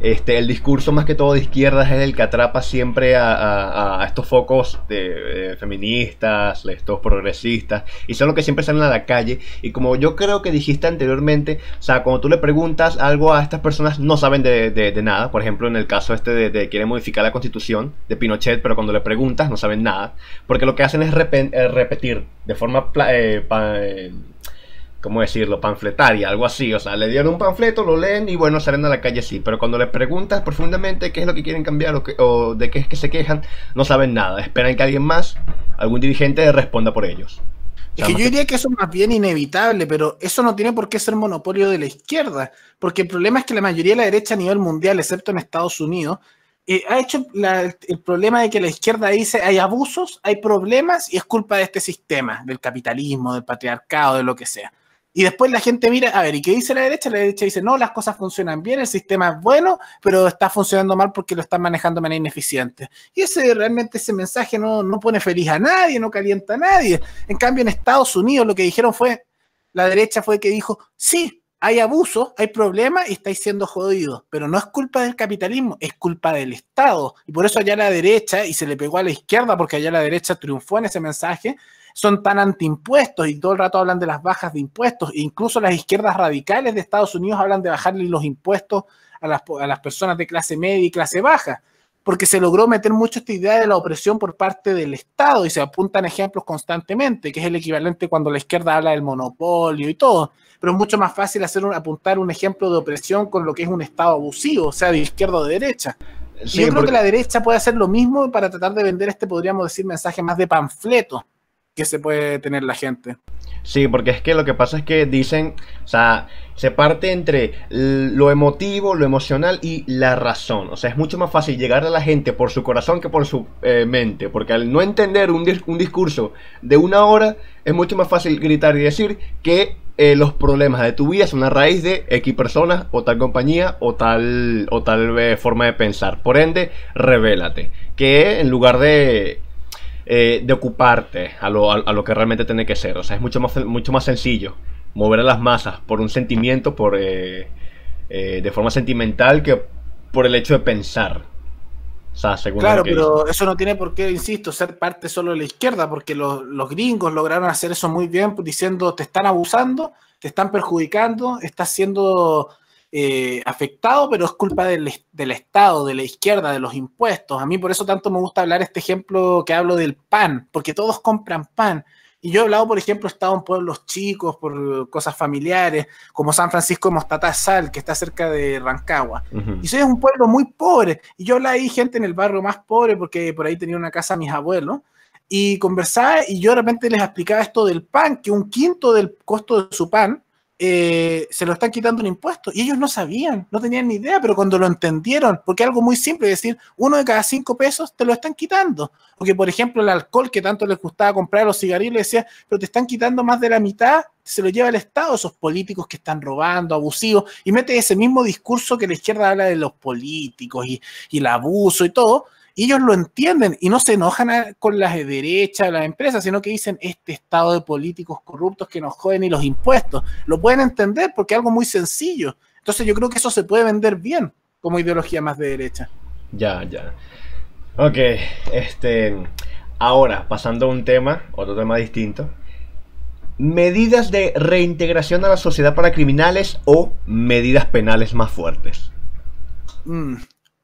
el discurso más que todo de izquierdas es el que atrapa siempre a estos focos de feministas, estos progresistas, y son los que siempre salen a la calle. Y como yo creo que dijiste anteriormente, o sea, cuando tú le preguntas algo a estas personas, no saben de nada. Por ejemplo, en el caso de quieren modificar la constitución de Pinochet, pero cuando le preguntas no saben nada, porque lo que hacen es repetir de forma ¿cómo decirlo? Panfletaria, algo así. O sea, le dieron un panfleto, lo leen y bueno, salen a la calle así. Pero cuando les preguntas profundamente qué es lo que quieren cambiar o de qué es que se quejan, no saben nada. Esperan que alguien más, algún dirigente, responda por ellos. Es que yo diría que eso es más bien inevitable, pero eso no tiene por qué ser monopolio de la izquierda. Porque el problema es que la mayoría de la derecha a nivel mundial, excepto en Estados Unidos, ha hecho el problema de que la izquierda dice hay abusos, hay problemas y es culpa de este sistema, del capitalismo, del patriarcado, de lo que sea. Y después la gente mira, a ver, ¿y qué dice la derecha? La derecha dice, no, las cosas funcionan bien, el sistema es bueno, pero está funcionando mal porque lo están manejando de manera ineficiente. Y realmente ese mensaje no pone feliz a nadie, no calienta a nadie. En cambio, en Estados Unidos lo que dijeron fue, la derecha fue que dijo, sí, hay abusos, hay problemas y estáis siendo jodidos, pero no es culpa del capitalismo, es culpa del Estado. Y por eso allá la derecha, y se le pegó a la izquierda porque allá la derecha triunfó en ese mensaje, son tan antiimpuestos y todo el rato hablan de las bajas de impuestos. E incluso las izquierdas radicales de Estados Unidos hablan de bajarle los impuestos a las personas de clase media y clase baja, porque se logró meter mucho esta idea de la opresión por parte del Estado y se apuntan ejemplos constantemente, que es el equivalente cuando la izquierda habla del monopolio y todo. Pero es mucho más fácil apuntar un ejemplo de opresión con lo que es un Estado abusivo, sea de izquierda o de derecha. Y yo Sí, creo que la derecha puede hacer lo mismo para tratar de vender podríamos decir, mensaje más de panfleto que se puede tener la gente. sí, porque es que lo que pasa es que dicen, o sea, se parte entre lo emotivo, lo emocional y la razón. O sea, es mucho más fácil llegar a la gente por su corazón que por su mente. Porque al no entender un discurso de una hora, es mucho más fácil gritar y decir que los problemas de tu vida son a raíz de X personas o tal compañía o tal forma de pensar. Por ende, revélate. Que en lugar de ocuparte a lo que realmente tiene que ser. O sea, es mucho más sencillo mover a las masas por un sentimiento, de forma sentimental, que por el hecho de pensar. O sea, según lo Claro, que dicen. pero eso no tiene por qué, insisto, ser parte solo de la izquierda, porque los gringos lograron hacer eso muy bien, pues, diciendo te están abusando, te están perjudicando, estás siendo afectado, pero es culpa del Estado, de la izquierda, de los impuestos. A mí por eso tanto me gusta hablar este ejemplo que hablo del pan, porque todos compran pan. Y yo he hablado, por ejemplo, he estado en pueblos chicos por cosas familiares, como San Francisco de Mostatasal, que está cerca de Rancagua. Ujú. Y soy un pueblo muy pobre. Y yo hablaba ahí gente en el barrio más pobre, porque por ahí tenía una casa mis abuelos, y conversaba y yo de repente les explicaba esto del pan, que un quinto del costo de su pan se lo están quitando en impuestos. Y ellos no sabían, no tenían ni idea, pero cuando lo entendieron, porque es algo muy simple, es decir, uno de cada 5 pesos te lo están quitando. Porque, por ejemplo, el alcohol que tanto les gustaba comprar, los cigarrillos, les decía, pero te están quitando más de la mitad, se lo lleva el Estado, esos políticos que están robando, abusivos, y mete ese mismo discurso que la izquierda habla de los políticos y el abuso y todo, y ellos lo entienden y no se enojan con las de derecha, las empresas, sino que dicen este estado de políticos corruptos que nos joden y los impuestos. Lo pueden entender porque es algo muy sencillo. Entonces yo creo que eso se puede vender bien como ideología más de derecha. Ya, ya. Ok, ahora, pasando a otro tema distinto. Medidas de reintegración a la sociedad para criminales o medidas penales más fuertes. Mm.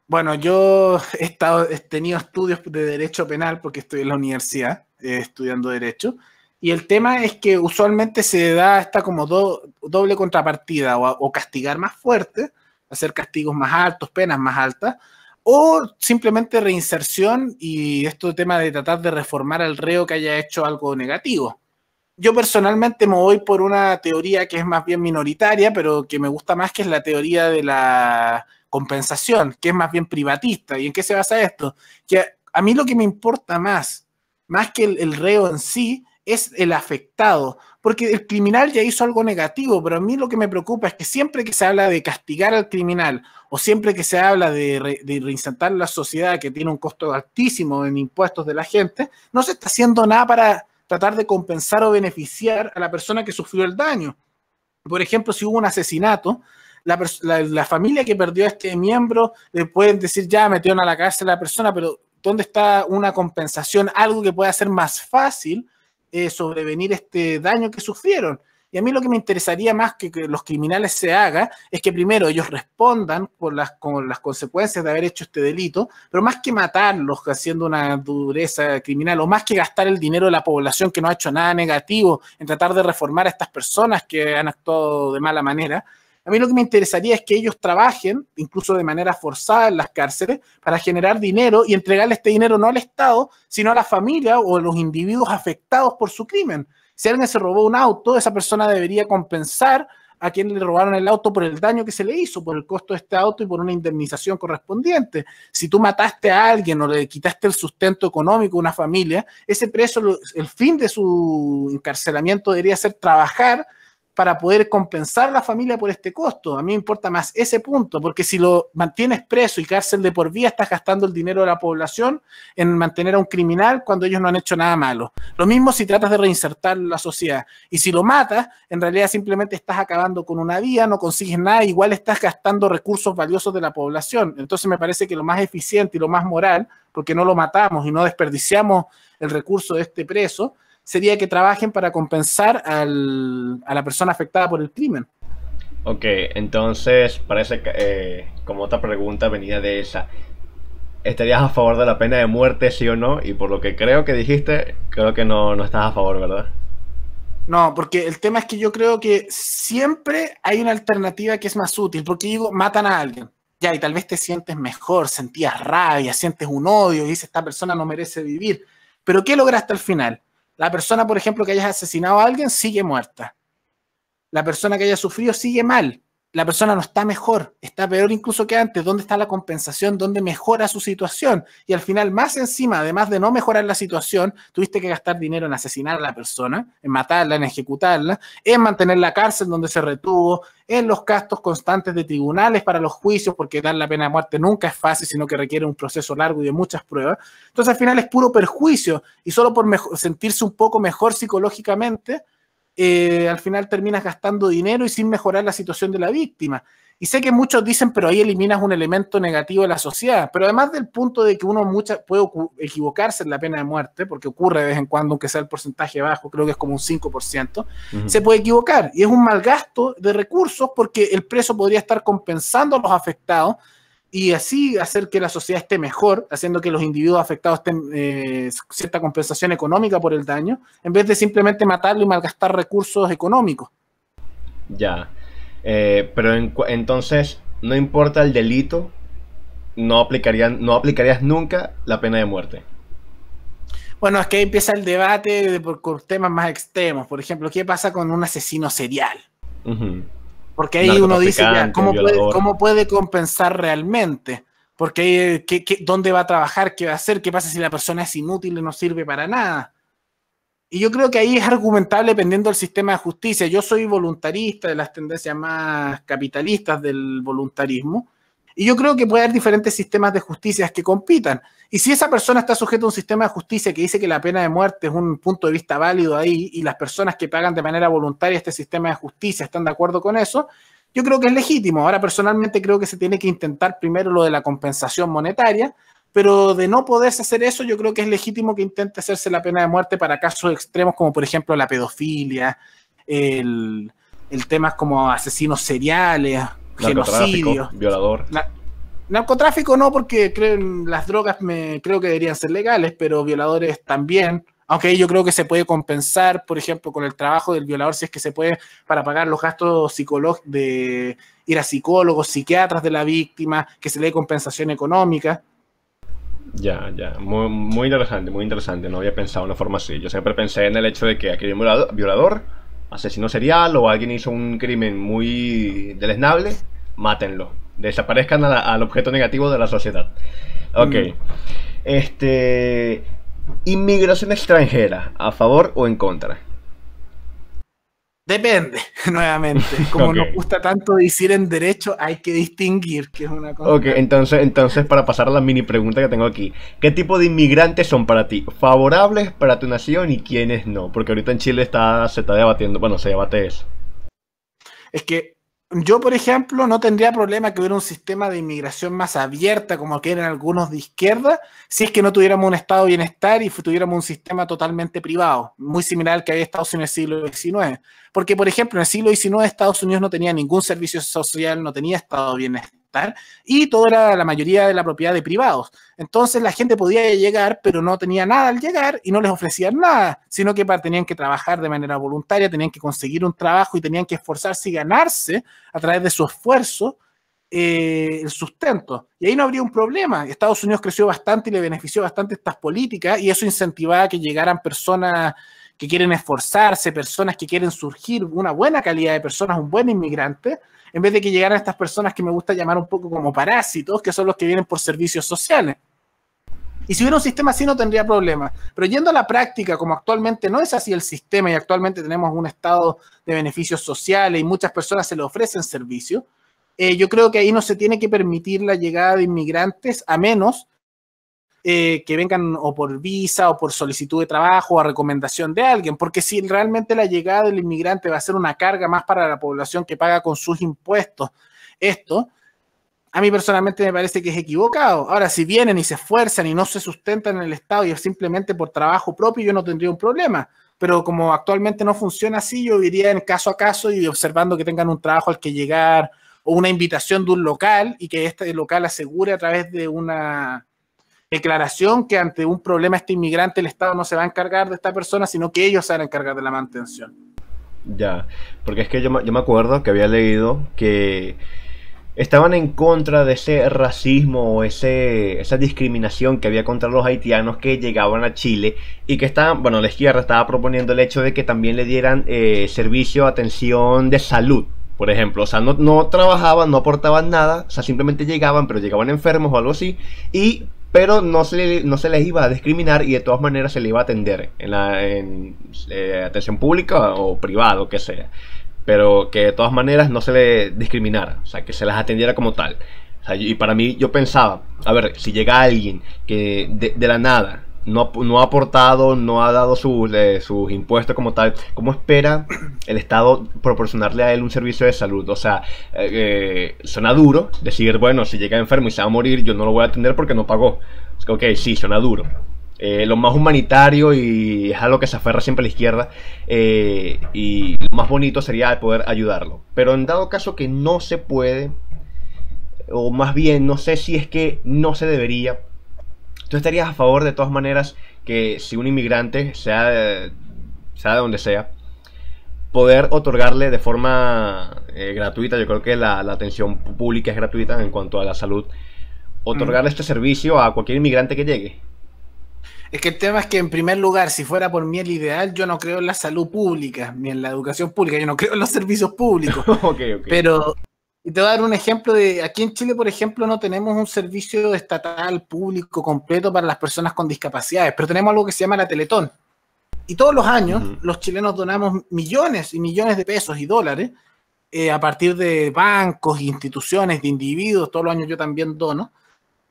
Bueno, yo he tenido estudios de derecho penal porque estoy en la universidad estudiando derecho, y el tema es que usualmente se da esta como doble contrapartida, o castigar más fuerte, hacer castigos más altos, penas más altas, o simplemente reinserción y esto tema de tratar de reformar al reo que haya hecho algo negativo. Yo personalmente me voy por una teoría que es más bien minoritaria, pero que me gusta más, que es la teoría de la compensación, que es más bien privatista. ¿Y en qué se basa esto? Que a mí lo que me importa más que el reo en sí, es el afectado, porque el criminal ya hizo algo negativo, pero a mí lo que me preocupa es que siempre que se habla de castigar al criminal, o siempre que se habla de reinsertar la sociedad, que tiene un costo altísimo en impuestos de la gente, no se está haciendo nada para tratar de compensar o beneficiar a la persona que sufrió el daño. Por ejemplo, si hubo un asesinato, la familia que perdió a este miembro le pueden decir, ya metieron a la cárcel a la persona, pero ¿dónde está una compensación? Algo que pueda hacer más fácil sobrevenir este daño que sufrieron. Y a mí lo que me interesaría más que los criminales se haga es que primero ellos respondan con las consecuencias de haber hecho este delito, pero más que matarlos haciendo una dureza criminal, o más que gastar el dinero de la población que no ha hecho nada negativo en tratar de reformar a estas personas que han actuado de mala manera, a mí lo que me interesaría es que ellos trabajen, incluso de manera forzada en las cárceles, para generar dinero y entregarle este dinero no al Estado, sino a la familia o a los individuos afectados por su crimen. Si alguien se robó un auto, esa persona debería compensar a quien le robaron el auto por el daño que se le hizo, por el costo de este auto y por una indemnización correspondiente. Si tú mataste a alguien o le quitaste el sustento económico a una familia, ese preso, el fin de su encarcelamiento debería ser trabajar para poder compensar a la familia por este costo. A mí me importa más ese punto, porque si lo mantienes preso y cárcel de por vida, estás gastando el dinero de la población en mantener a un criminal cuando ellos no han hecho nada malo. Lo mismo si tratas de reinsertar la sociedad. Y si lo matas, en realidad simplemente estás acabando con una vida, no consigues nada, igual estás gastando recursos valiosos de la población. Entonces me parece que lo más eficiente y lo más moral, porque no lo matamos y no desperdiciamos el recurso de este preso, sería que trabajen para compensar a la persona afectada por el crimen. Ok, entonces parece que como otra pregunta venía de esa. ¿Estarías a favor de la pena de muerte, sí o no? Y por lo que creo que dijiste, creo que no estás a favor, ¿verdad? No, porque el tema es que yo creo que siempre hay una alternativa que es más útil, porque digo, matan a alguien. Ya, y tal vez te sientes mejor, sentías rabia, sientes un odio, y dices, esta persona no merece vivir. Pero ¿qué lograste al final? La persona, por ejemplo, que hayas asesinado a alguien sigue muerta. La persona que haya sufrido sigue mal. La persona no está mejor, está peor incluso que antes. ¿Dónde está la compensación? ¿Dónde mejora su situación? Y al final, más encima, además de no mejorar la situación, tuviste que gastar dinero en asesinar a la persona, en matarla, en ejecutarla, en mantener la cárcel donde se retuvo, en los gastos constantes de tribunales para los juicios, porque dar la pena de muerte nunca es fácil, sino que requiere un proceso largo y de muchas pruebas. Entonces, al final es puro perjuicio, y solo por sentirse un poco mejor psicológicamente, al final terminas gastando dinero y sin mejorar la situación de la víctima. Y sé que muchos dicen, pero ahí eliminas un elemento negativo de la sociedad. Pero además del punto de que uno puede equivocarse en la pena de muerte, porque ocurre de vez en cuando, aunque sea el porcentaje bajo, creo que es como un 5%, se puede equivocar. Y es un mal gasto de recursos porque el preso podría estar compensando a los afectados y así hacer que la sociedad esté mejor, haciendo que los individuos afectados tengan cierta compensación económica por el daño, en vez de simplemente matarlo y malgastar recursos económicos. Ya. Pero entonces, no importa el delito, no aplicarías nunca la pena de muerte. Bueno, es que ahí empieza el debate por temas más extremos. Por ejemplo, ¿qué pasa con un asesino serial? Porque ahí uno dice, ya, ¿cómo puede compensar realmente? Porque ¿dónde va a trabajar? ¿Qué va a hacer? ¿Qué pasa si la persona es inútil y no sirve para nada? Y yo creo que ahí es argumentable dependiendo del sistema de justicia. Yo soy voluntarista de las tendencias más capitalistas del voluntarismo. Y yo creo que puede haber diferentes sistemas de justicia que compitan. Y si esa persona está sujeta a un sistema de justicia que dice que la pena de muerte es un punto de vista válido ahí, y las personas que pagan de manera voluntaria este sistema de justicia están de acuerdo con eso, yo creo que es legítimo. Ahora, personalmente creo que se tiene que intentar primero lo de la compensación monetaria, pero de no poderse hacer eso, yo creo que es legítimo que intente hacerse la pena de muerte para casos extremos como, por ejemplo, la pedofilia, el temas como asesinos seriales, genocidio, violador. Narcotráfico no, porque las drogas creo que deberían ser legales, pero violadores también. Aunque yo creo que se puede compensar, por ejemplo, con el trabajo del violador, si es que se puede, para pagar los gastos psicológicos de ir a psicólogos, psiquiatras de la víctima, que se le dé compensación económica. Ya, muy interesante. No había pensado de una forma así. Yo siempre pensé en el hecho de que aquí hay un violador, asesino serial o alguien hizo un crimen muy deleznable, mátenlo. Desaparezcan al objeto negativo de la sociedad. Ok. Inmigración extranjera, ¿a favor o en contra? Depende, nuevamente. Como nos gusta tanto decir en derecho, hay que distinguir, que es una cosa. Ok, entonces para pasar a la mini pregunta que tengo aquí, ¿qué tipo de inmigrantes son para ti? ¿Favorables para tu nación y quiénes no? Porque ahorita en Chile se está debatiendo, bueno, se debate eso. Es que yo, por ejemplo, no tendría problema que hubiera un sistema de inmigración más abierta, como quieren algunos de izquierda, si es que no tuviéramos un estado de bienestar y tuviéramos un sistema totalmente privado, muy similar al que había Estados Unidos en el siglo XIX. Porque, por ejemplo, en el siglo XIX Estados Unidos no tenía ningún servicio social, no tenía estado de bienestar, y todo era la mayoría de la propiedad de privados. Entonces la gente podía llegar, pero no tenía nada al llegar y no les ofrecían nada, sino que tenían que trabajar de manera voluntaria, tenían que conseguir un trabajo y tenían que esforzarse y ganarse a través de su esfuerzo el sustento. Y ahí no habría un problema. Estados Unidos creció bastante y le benefició bastante estas políticas, y eso incentivaba que llegaran personas que quieren esforzarse, personas que quieren surgir, una buena calidad de personas, un buen inmigrante, en vez de que llegaran estas personas que me gusta llamar un poco como parásitos, que son los que vienen por servicios sociales. Y si hubiera un sistema así no tendría problema. Pero yendo a la práctica, como actualmente no es así el sistema y actualmente tenemos un estado de beneficios sociales y muchas personas se le ofrecen servicios, yo creo que ahí no se tiene que permitir la llegada de inmigrantes a menos que vengan o por visa o por solicitud de trabajo o a recomendación de alguien, porque si realmente la llegada del inmigrante va a ser una carga más para la población que paga con sus impuestos esto, a mí personalmente me parece que es equivocado. Ahora, si vienen y se esfuerzan y no se sustentan en el Estado y es simplemente por trabajo propio, yo no tendría un problema. Pero como actualmente no funciona así, yo iría en caso a caso y observando que tengan un trabajo al que llegar o una invitación de un local y que este local asegure a través de una declaración que ante un problema este inmigrante el Estado no se va a encargar de esta persona, sino que ellos se van a encargar de la mantención. Ya, porque es que yo me acuerdo que había leído que estaban en contra de ese racismo o esa discriminación que había contra los haitianos que llegaban a Chile y que estaban, bueno, la izquierda estaba proponiendo el hecho de que también le dieran servicio, atención de salud, por ejemplo. O sea, no trabajaban, no aportaban nada, o sea, simplemente llegaban, pero llegaban enfermos o algo así, pero no se les iba a discriminar y de todas maneras se les iba a atender en atención pública o privada, o que sea, pero que de todas maneras no se le discriminara, o sea, que se las atendiera como tal. O sea, y para mí yo pensaba, a ver, si llega alguien que de la nada no ha aportado, no ha dado sus impuestos como tal, ¿cómo espera el Estado proporcionarle a él un servicio de salud? O sea, suena duro decir, bueno, si llega enfermo y se va a morir, yo no lo voy a atender porque no pagó. Ok, sí, suena duro. Lo más humanitario, y es algo que se aferra siempre a la izquierda, y lo más bonito sería poder ayudarlo. Pero en dado caso que no se puede, o más bien no sé si es que no se debería, ¿tú estarías a favor de todas maneras que si un inmigrante, sea de donde sea, poder otorgarle de forma gratuita? Yo creo que la atención pública es gratuita en cuanto a la salud. Otorgarle este servicio a cualquier inmigrante que llegue. Es que el tema es que, en primer lugar, si fuera por mí el ideal, yo no creo en la salud pública, ni en la educación pública, yo no creo en los servicios públicos. Okay. Pero, y te voy a dar un ejemplo de, aquí en Chile, por ejemplo, no tenemos un servicio estatal público completo para las personas con discapacidades, pero tenemos algo que se llama la Teletón. Y todos los años, los chilenos donamos millones y millones de pesos y dólares a partir de bancos, instituciones, de individuos. Todos los años yo también dono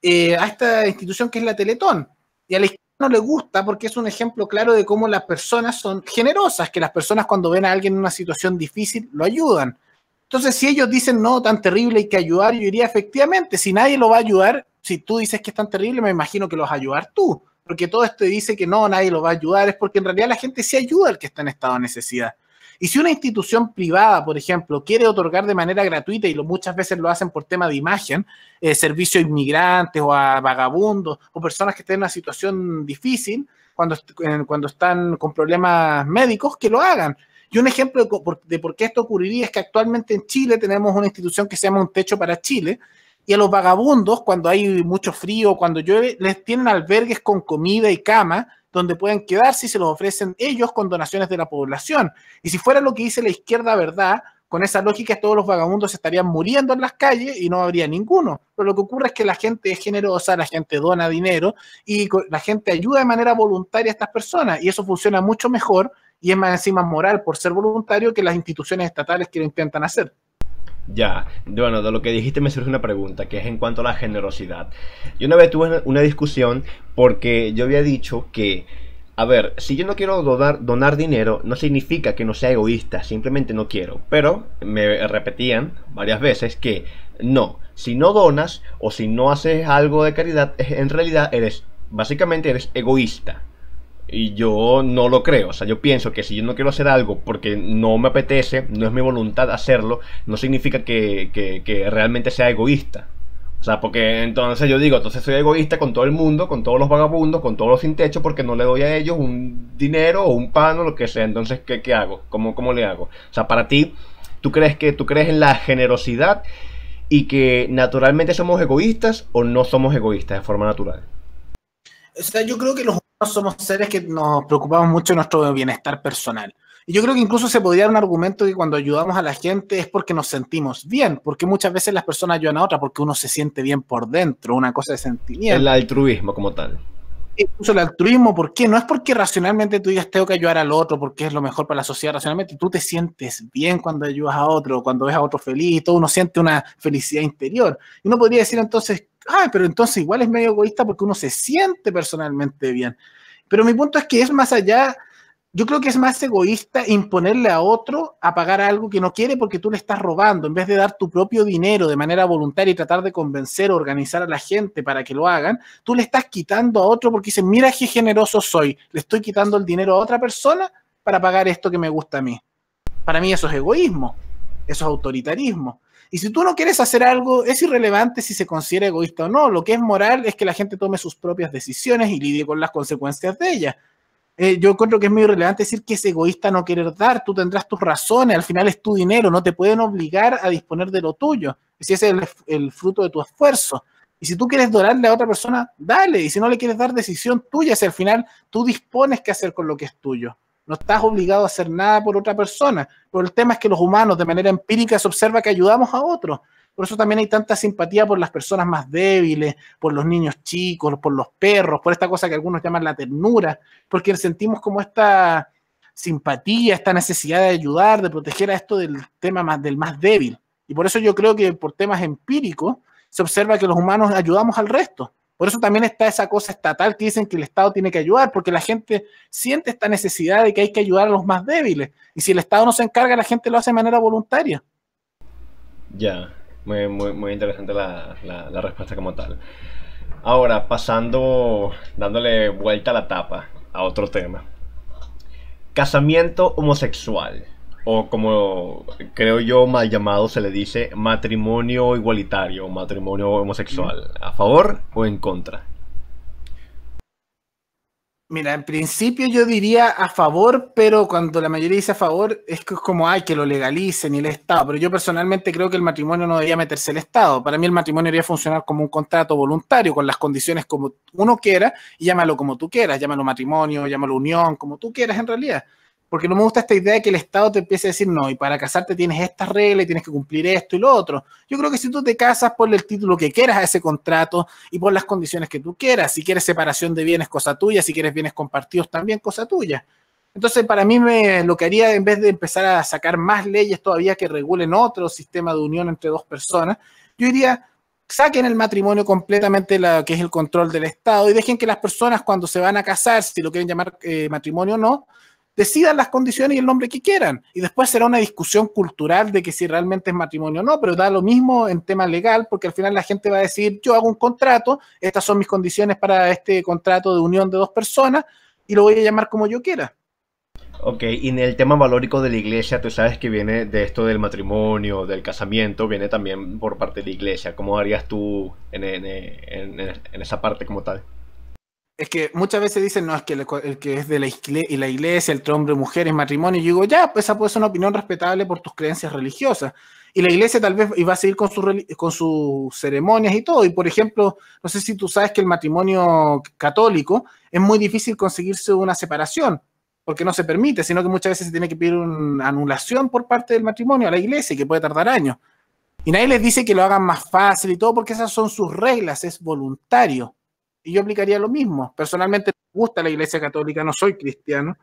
a esta institución que es la Teletón. Y a la izquierda no le gusta porque es un ejemplo claro de cómo las personas son generosas, que las personas cuando ven a alguien en una situación difícil lo ayudan. Entonces, si ellos dicen, no, tan terrible, hay que ayudar, yo diría, efectivamente, si nadie lo va a ayudar, si tú dices que es tan terrible, me imagino que lo vas a ayudar tú, porque todo esto dice que no, nadie lo va a ayudar, es porque en realidad la gente sí ayuda al que está en estado de necesidad. Y si una institución privada, por ejemplo, quiere otorgar de manera gratuita, y muchas veces lo hacen por tema de imagen, servicio a inmigrantes o a vagabundos o personas que estén en una situación difícil cuando están con problemas médicos, que lo hagan. Y un ejemplo de por qué esto ocurriría es que actualmente en Chile tenemos una institución que se llama Un Techo para Chile, y a los vagabundos, cuando hay mucho frío, cuando llueve, les tienen albergues con comida y cama, donde pueden quedarse y se los ofrecen ellos con donaciones de la población. Y si fuera lo que dice la izquierda, verdad, con esa lógica todos los vagabundos estarían muriendo en las calles y no habría ninguno. Pero lo que ocurre es que la gente es generosa, la gente dona dinero y la gente ayuda de manera voluntaria a estas personas, y eso funciona mucho mejor y es más encima moral por ser voluntario que las instituciones estatales que lo intentan hacer. Ya, bueno, de lo que dijiste me surge una pregunta, que es en cuanto a la generosidad. Yo una vez tuve una discusión porque yo había dicho que, a ver, si yo no quiero donar dinero, no significa que no sea egoísta, simplemente no quiero. Pero me repetían varias veces que no, si no donas o si no haces algo de caridad, en realidad básicamente eres egoísta. Y yo no lo creo, o sea, yo pienso que si yo no quiero hacer algo porque no me apetece, no es mi voluntad hacerlo, no significa que realmente sea egoísta. O sea, porque entonces yo digo, entonces soy egoísta con todo el mundo, con todos los vagabundos, con todos los sin techo, porque no le doy a ellos un dinero o un pan o lo que sea. Entonces, ¿qué hago? ¿Cómo le hago? O sea, para ti, tú crees en la generosidad y que naturalmente somos egoístas o no somos egoístas de forma natural? O sea, yo creo que los humanos somos seres que nos preocupamos mucho de nuestro bienestar personal. Y yo creo que incluso se podría dar un argumento que cuando ayudamos a la gente es porque nos sentimos bien, porque muchas veces las personas ayudan a otras porque uno se siente bien por dentro, una cosa de sentimiento. El altruismo como tal. Incluso el altruismo, ¿por qué? No es porque racionalmente tú digas tengo que ayudar al otro porque es lo mejor para la sociedad racionalmente. Tú te sientes bien cuando ayudas a otro, cuando ves a otro feliz, todo uno siente una felicidad interior. Y uno podría decir entonces, pero entonces igual es medio egoísta porque uno se siente personalmente bien. Pero mi punto es que es más allá. Yo creo que es más egoísta imponerle a otro a pagar algo que no quiere porque tú le estás robando. En vez de dar tu propio dinero de manera voluntaria y tratar de convencer o organizar a la gente para que lo hagan, tú le estás quitando a otro porque dices, mira qué generoso soy, le estoy quitando el dinero a otra persona para pagar esto que me gusta a mí. Para mí eso es egoísmo, eso es autoritarismo. Y si tú no quieres hacer algo, es irrelevante si se considera egoísta o no. Lo que es moral es que la gente tome sus propias decisiones y lidie con las consecuencias de ellas. yo encuentro que es muy irrelevante decir que es egoísta no querer dar, tú tendrás tus razones, al final es tu dinero, no te pueden obligar a disponer de lo tuyo, si ese es el fruto de tu esfuerzo. Y si tú quieres donarle a otra persona, dale, y si no le quieres dar, decisión tuya, si al final tú dispones qué hacer con lo que es tuyo. No estás obligado a hacer nada por otra persona, pero el tema es que los humanos de manera empírica se observa que ayudamos a otros. Por eso también hay tanta simpatía por las personas más débiles, por los niños chicos, por los perros, por esta cosa que algunos llaman la ternura, porque sentimos como esta simpatía, esta necesidad de ayudar, de proteger a esto del tema más, del más débil. Y por eso yo creo que por temas empíricos se observa que los humanos ayudamos al resto. Por eso también está esa cosa estatal que dicen que el Estado tiene que ayudar, porque la gente siente esta necesidad de que hay que ayudar a los más débiles. Y si el Estado no se encarga, la gente lo hace de manera voluntaria. Ya, muy interesante la respuesta como tal. Ahora, pasando, dándole vuelta a la tapa a otro tema. Casamiento homosexual, o como creo yo mal llamado se le dice, matrimonio igualitario, matrimonio homosexual. ¿A favor o en contra? Mira, en principio yo diría a favor, pero cuando la mayoría dice a favor es que es como, ay, que lo legalicen y el Estado. Pero yo personalmente creo que el matrimonio no debería meterse el Estado. Para mí el matrimonio debería funcionar como un contrato voluntario, con las condiciones como uno quiera, y llámalo como tú quieras, llámalo matrimonio, llámalo unión, como tú quieras en realidad. Porque no me gusta esta idea de que el Estado te empiece a decir, no, y para casarte tienes estas reglas y tienes que cumplir esto y lo otro. Yo creo que si tú te casas, ponle el título que quieras a ese contrato y pon las condiciones que tú quieras. Si quieres separación de bienes, cosa tuya. Si quieres bienes compartidos, también cosa tuya. Entonces, para mí, lo que haría, en vez de empezar a sacar más leyes todavía que regulen otro sistema de unión entre dos personas, yo diría, saquen el matrimonio completamente, que es el control del Estado, y dejen que las personas cuando se van a casar, si lo quieren llamar matrimonio o no, decidan las condiciones y el nombre que quieran. Y después será una discusión cultural de que si realmente es matrimonio o no, pero da lo mismo en tema legal, porque al final la gente va a decir, yo hago un contrato, estas son mis condiciones para este contrato de unión de dos personas, y lo voy a llamar como yo quiera. Ok, y en el tema valórico de la iglesia, tú sabes que viene de esto del matrimonio, del casamiento, viene también por parte de la iglesia. ¿Cómo harías tú en esa parte como tal? Es que muchas veces dicen, no, es que el que es de la iglesia, entre hombre y mujer es matrimonio. Y yo digo, ya, pues esa puede ser una opinión respetable por tus creencias religiosas. Y la iglesia tal vez iba a seguir con sus ceremonias y todo. Y por ejemplo, no sé si tú sabes que el matrimonio católico es muy difícil conseguirse una separación, porque no se permite, sino que muchas veces se tiene que pedir una anulación por parte del matrimonio a la iglesia, que puede tardar años. Y nadie les dice que lo hagan más fácil y todo, porque esas son sus reglas, es voluntario. Y yo aplicaría lo mismo. Personalmente me gusta la iglesia católica, no soy cristiano,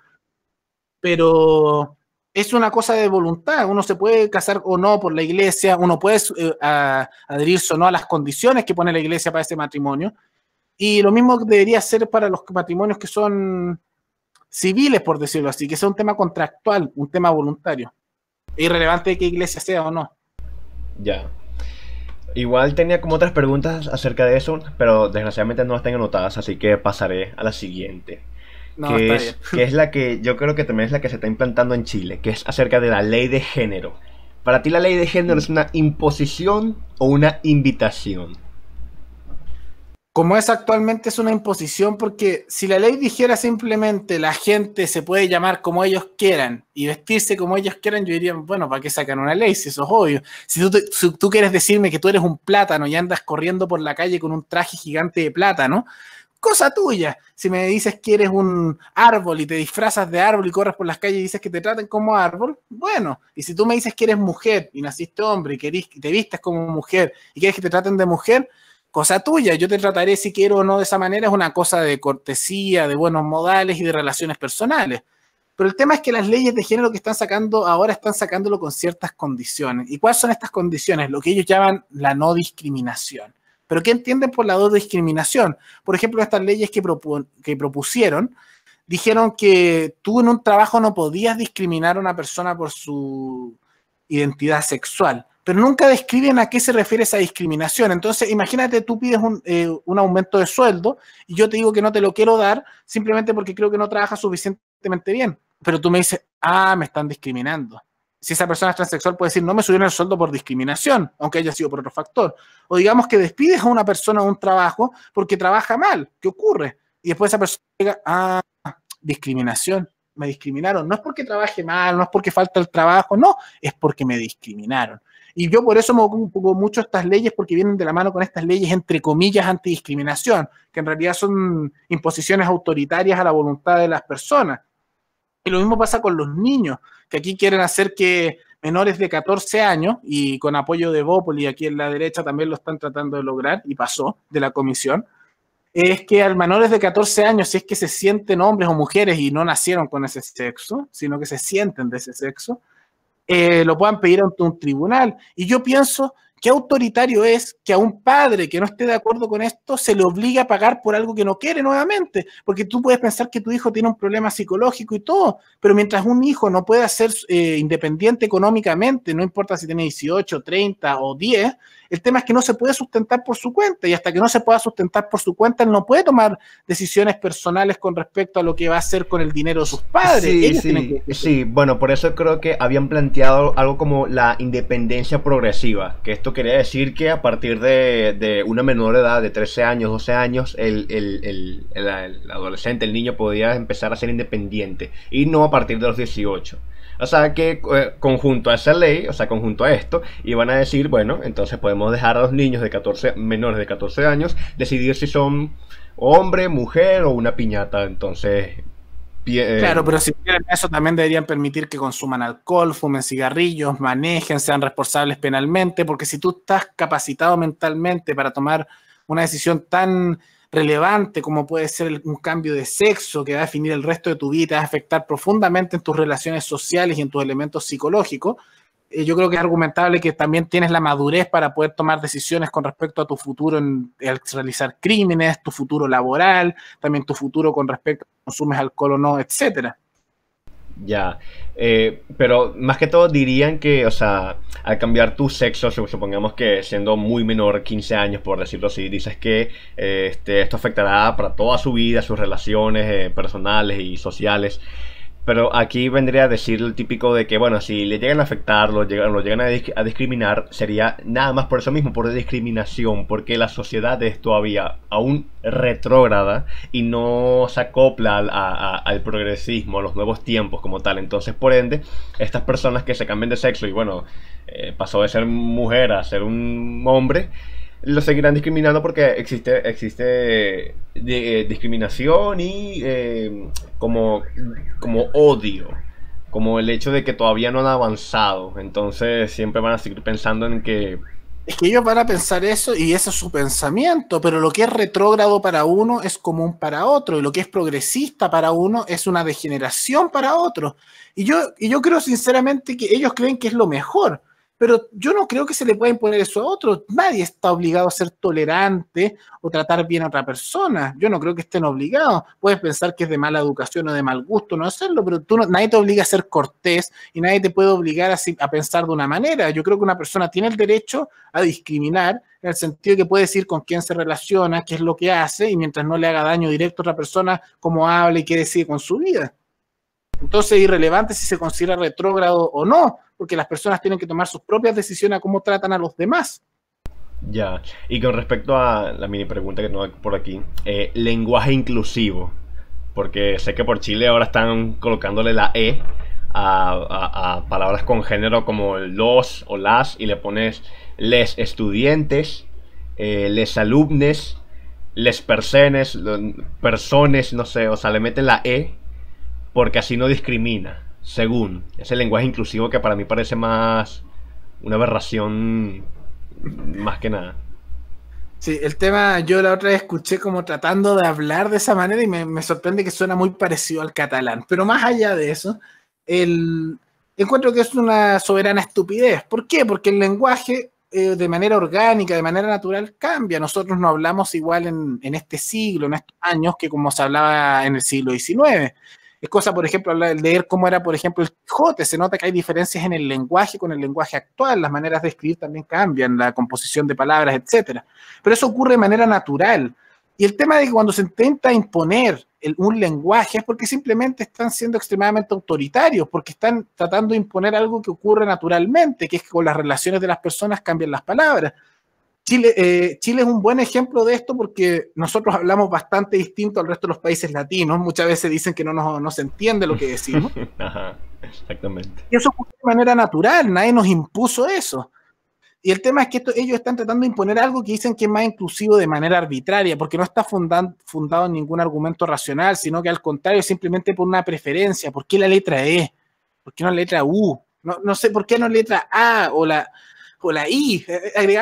pero es una cosa de voluntad. Uno se puede casar o no por la iglesia, uno puede adherirse o no a las condiciones que pone la iglesia para ese matrimonio. Y lo mismo debería ser para los matrimonios que son civiles, por decirlo así, que sea un tema contractual, un tema voluntario. Es irrelevante de qué iglesia sea o no. Ya. Igual tenía como otras preguntas acerca de eso, pero desgraciadamente no las tengo anotadas, así que pasaré a la siguiente. No, está bien. Que es la que yo creo que también es la que se está implantando en Chile, que es acerca de la ley de género. ¿Para ti la ley de género es una imposición o una invitación? Como es actualmente, es una imposición, porque si la ley dijera simplemente la gente se puede llamar como ellos quieran y vestirse como ellos quieran, yo diría, bueno, ¿para qué sacan una ley? Si eso es obvio. Si tú quieres decirme que tú eres un plátano y andas corriendo por la calle con un traje gigante de plátano, cosa tuya. Si me dices que eres un árbol y te disfrazas de árbol y corres por las calles y dices que te traten como árbol, bueno. Y si tú me dices que eres mujer y naciste hombre y te vistes como mujer y quieres que te traten de mujer, cosa tuya. Yo te trataré si quiero o no de esa manera, es una cosa de cortesía, de buenos modales y de relaciones personales. Pero el tema es que las leyes de género que están sacando ahora están sacándolo con ciertas condiciones. ¿Y cuáles son estas condiciones? Lo que ellos llaman la no discriminación. ¿Pero qué entienden por la no discriminación? Por ejemplo, estas leyes que propusieron, dijeron que tú en un trabajo no podías discriminar a una persona por su identidad sexual, pero nunca describen a qué se refiere esa discriminación. Entonces, imagínate, tú pides un aumento de sueldo y yo te digo que no te lo quiero dar simplemente porque creo que no trabajas suficientemente bien. Pero tú me dices, me están discriminando. Si esa persona es transexual, puede decir, no me subieron el sueldo por discriminación, aunque haya sido por otro factor. O digamos que despides a una persona de un trabajo porque trabaja mal. ¿Qué ocurre? Y después esa persona diga, discriminación. Me discriminaron, no es porque trabaje mal, no es porque falta el trabajo, no, es porque me discriminaron. Y yo por eso me ocupo mucho estas leyes, porque vienen de la mano con estas leyes, entre comillas, antidiscriminación, que en realidad son imposiciones autoritarias a la voluntad de las personas. Y lo mismo pasa con los niños, que aquí quieren hacer que menores de 14 años, y con apoyo de Bópoli, aquí en la derecha también lo están tratando de lograr, y pasó de la comisión, es que a menores de 14 años, si es que se sienten hombres o mujeres y no nacieron con ese sexo, sino que se sienten de ese sexo, lo puedan pedir ante un tribunal. Y yo pienso, ¿qué autoritario es que a un padre que no esté de acuerdo con esto se le obligue a pagar por algo que no quiere nuevamente? Porque tú puedes pensar que tu hijo tiene un problema psicológico y todo, pero mientras un hijo no pueda ser independiente económicamente, no importa si tiene 18, 30 o 10, el tema es que no se puede sustentar por su cuenta, y hasta que no se pueda sustentar por su cuenta, él no puede tomar decisiones personales con respecto a lo que va a hacer con el dinero de sus padres. Sí, bueno, por eso creo que habían planteado algo como la independencia progresiva, que esto quería decir que a partir de una menor edad, de 13 años, 12 años, el adolescente, el niño podía empezar a ser independiente, y no a partir de los 18. O sea que conjunto a esa ley, o sea, conjunto a esto, iban a decir, bueno, entonces podemos dejar a los niños de 14, menores de 14 años, decidir si son hombre, mujer o una piñata. Entonces, claro, pero si quieren eso, también deberían permitir que consuman alcohol, fumen cigarrillos, manejen, sean responsables penalmente, porque si tú estás capacitado mentalmente para tomar una decisión tan relevante como puede ser un cambio de sexo que va a definir el resto de tu vida, va a afectar profundamente en tus relaciones sociales y en tus elementos psicológicos, yo creo que es argumentable que también tienes la madurez para poder tomar decisiones con respecto a tu futuro en realizar crímenes, tu futuro laboral, también tu futuro con respecto a si consumes alcohol o no, etcétera. Ya, pero más que todo dirían que, o sea, al cambiar tu sexo, supongamos que siendo muy menor, 15 años por decirlo así, dices que esto afectará para toda su vida, sus relaciones personales y sociales. Pero aquí vendría a decir el típico de que, bueno, si le llegan a afectar, lo llegan a discriminar, sería nada más por eso mismo, por discriminación, porque la sociedad es todavía aún retrógrada y no se acopla al progresismo, a los nuevos tiempos como tal. Entonces, por ende, estas personas que se cambian de sexo y, bueno, pasó de ser mujer a ser un hombre, lo seguirán discriminando porque existe discriminación y como odio, como el hecho de que todavía no han avanzado. Entonces siempre van a seguir pensando en que... Es que ellos van a pensar eso y ese es su pensamiento, pero lo que es retrógrado para uno es común para otro, y lo que es progresista para uno es una degeneración para otro. Y yo creo sinceramente que ellos creen que es lo mejor, pero yo no creo que se le pueda imponer eso a otros. Nadie está obligado a ser tolerante o tratar bien a otra persona. Yo no creo que estén obligados. Puedes pensar que es de mala educación o de mal gusto no hacerlo, pero nadie te obliga a ser cortés y nadie te puede obligar a pensar de una manera. Yo creo que una persona tiene el derecho a discriminar, en el sentido de que puede decir con quién se relaciona, qué es lo que hace, y mientras no le haga daño directo a otra persona, cómo habla y qué decide con su vida. Entonces es irrelevante si se considera retrógrado o no, porque las personas tienen que tomar sus propias decisiones a cómo tratan a los demás. Ya, y con respecto a la mini pregunta que tengo por aquí, lenguaje inclusivo, porque sé que por Chile ahora están colocándole la E a palabras con género como los o las, y le pones les estudiantes, les alumnes, les persones, no sé, o sea, le meten la E porque así no discrimina, según ese lenguaje inclusivo que para mí parece más una aberración más que nada. Sí, el tema yo la otra vez escuché como tratando de hablar de esa manera y me sorprende que suena muy parecido al catalán, pero más allá de eso, encuentro que es una soberana estupidez. ¿Por qué? Porque el lenguaje de manera orgánica, de manera natural, cambia. Nosotros no hablamos igual en este siglo, en estos años, que como se hablaba en el siglo XIX. Es cosa, por ejemplo, leer cómo era, por ejemplo, el Quijote. Se nota que hay diferencias en el lenguaje con el lenguaje actual. Las maneras de escribir también cambian, la composición de palabras, etcétera. Pero eso ocurre de manera natural. Y el tema de que cuando se intenta imponer un lenguaje es porque simplemente están siendo extremadamente autoritarios, porque están tratando de imponer algo que ocurre naturalmente, que es que con las relaciones de las personas cambian las palabras. Chile es un buen ejemplo de esto porque nosotros hablamos bastante distinto al resto de los países latinos. Muchas veces dicen que no se entiende lo que decimos. Ajá, exactamente. Y eso ocurre de manera natural, nadie nos impuso eso. Y el tema es que ellos están tratando de imponer algo que dicen que es más inclusivo de manera arbitraria, porque no está fundado en ningún argumento racional, sino que al contrario, simplemente por una preferencia. ¿Por qué la letra E? ¿Por qué no la letra U? No sé por qué no la letra A o la I.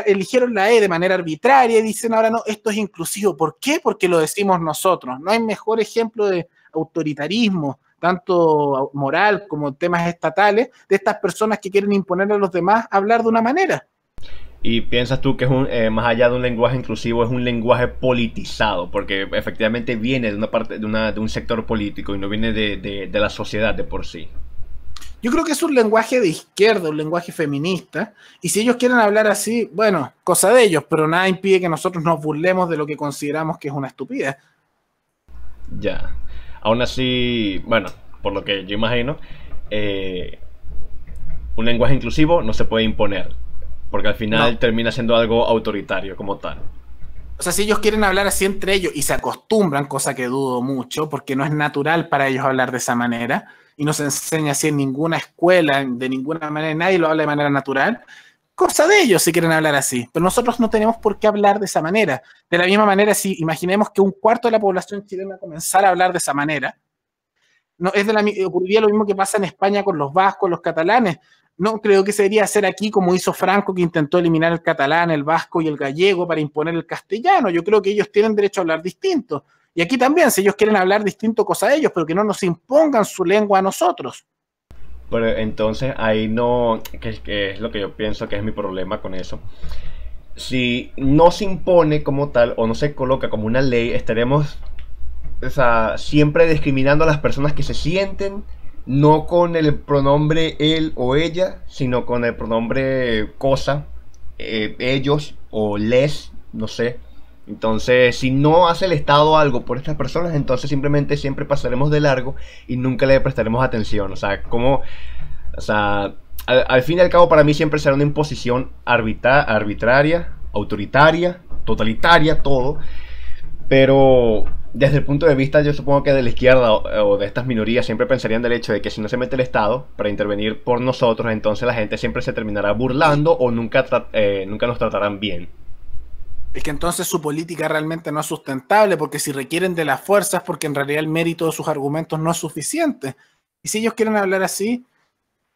Eligieron la E de manera arbitraria y dicen ahora no, esto es inclusivo. ¿Por qué? Porque lo decimos nosotros. No hay mejor ejemplo de autoritarismo, tanto moral como temas estatales, de estas personas que quieren imponer a los demás hablar de una manera. ¿Y piensas tú que es más allá de un lenguaje inclusivo, es un lenguaje politizado? Porque efectivamente viene de una parte, de un sector político y no viene de la sociedad de por sí. Yo creo que es un lenguaje de izquierda, un lenguaje feminista, y si ellos quieren hablar así, bueno, cosa de ellos, pero nada impide que nosotros nos burlemos de lo que consideramos que es una estupidez. Ya. Aún así, bueno, por lo que yo imagino, un lenguaje inclusivo no se puede imponer, porque al final No. termina siendo algo autoritario como tal. O sea, si ellos quieren hablar así entre ellos y se acostumbran, cosa que dudo mucho, porque no es natural para ellos hablar de esa manera, y no se enseña así en ninguna escuela, de ninguna manera, nadie lo habla de manera natural, cosa de ellos si quieren hablar así. Pero nosotros no tenemos por qué hablar de esa manera. De la misma manera, si imaginemos que un cuarto de la población chilena comenzara a hablar de esa manera, no, ocurriría lo mismo que pasa en España con los vascos, los catalanes. No creo que se debería hacer aquí como hizo Franco, que intentó eliminar el catalán, el vasco y el gallego para imponer el castellano. Yo creo que ellos tienen derecho a hablar distinto. Y aquí también, si ellos quieren hablar distinto, cosa de ellos, pero que no nos impongan su lengua a nosotros. Pero entonces ahí no, que es lo que yo pienso que es mi problema con eso. Si no se impone como tal o no se coloca como una ley, estaremos, o sea, siempre discriminando a las personas que se sienten no con el pronombre él o ella, sino con el pronombre cosa, ellos o les, no sé. Entonces, si no hace el Estado algo por estas personas, entonces simplemente siempre pasaremos de largo y nunca le prestaremos atención. O sea, como, o sea, al fin y al cabo para mí siempre será una imposición arbitraria, autoritaria, totalitaria, todo. Pero desde el punto de vista, yo supongo que de la izquierda o de estas minorías siempre pensarían del hecho de que si no se mete el Estado para intervenir por nosotros, entonces la gente siempre se terminará burlando o nunca nos tratarán bien. Es que entonces su política realmente no es sustentable, porque si requieren de las fuerzas, porque en realidad el mérito de sus argumentos no es suficiente. Y si ellos quieren hablar así,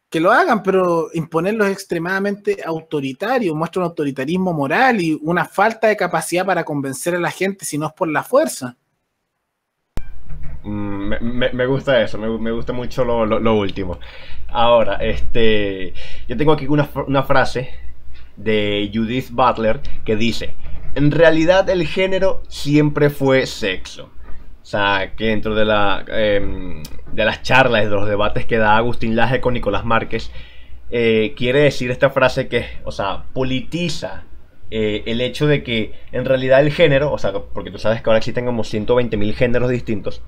que lo hagan, pero imponerlo es extremadamente autoritario, muestra un autoritarismo moral y una falta de capacidad para convencer a la gente si no es por la fuerza. Me gusta eso, me gusta mucho lo último. Ahora, yo tengo aquí una frase de Judith Butler que dice: en realidad el género siempre fue sexo. O sea, que dentro de las charlas, de los debates que da Agustín Laje con Nicolás Márquez, quiere decir esta frase que, o sea, politiza el hecho de que en realidad el género, o sea, porque tú sabes que ahora existen como 120.000 géneros distintos.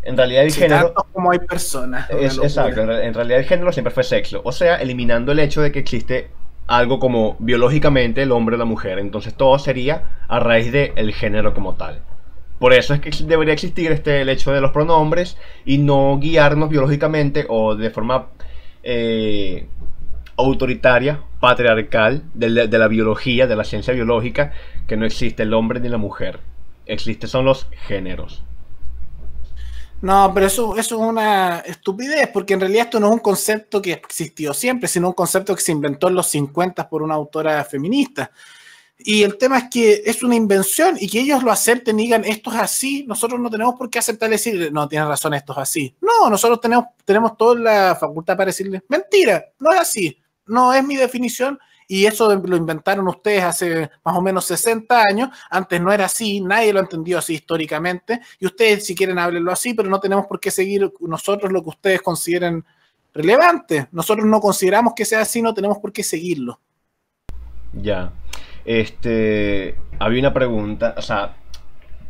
En realidad el género, tanto como hay personas. exacto, en realidad el género siempre fue sexo. O sea, eliminando el hecho de que existe algo como biológicamente el hombre o la mujer. Entonces todo sería a raíz del género como tal. Por eso es que debería existir el hecho de los pronombres y no guiarnos biológicamente o de forma autoritaria, patriarcal, de la biología, de la ciencia biológica, que no existe el hombre ni la mujer. Existen son los géneros. No, pero eso es una estupidez, porque en realidad esto no es un concepto que existió siempre, sino un concepto que se inventó en los 50 por una autora feminista. Y el tema es que es una invención y que ellos lo acepten y digan esto es así, nosotros no tenemos por qué aceptar y decir, no, tienes razón, esto es así. No, nosotros tenemos toda la facultad para decirle, mentira, no es así, no es mi definición. Y eso lo inventaron ustedes hace más o menos 60 años. Antes no era así, nadie lo entendió así históricamente. Y ustedes, si quieren, háblenlo así, pero no tenemos por qué seguir nosotros lo que ustedes consideren relevante. Nosotros no consideramos que sea así, no tenemos por qué seguirlo. Ya. Había una pregunta, o sea,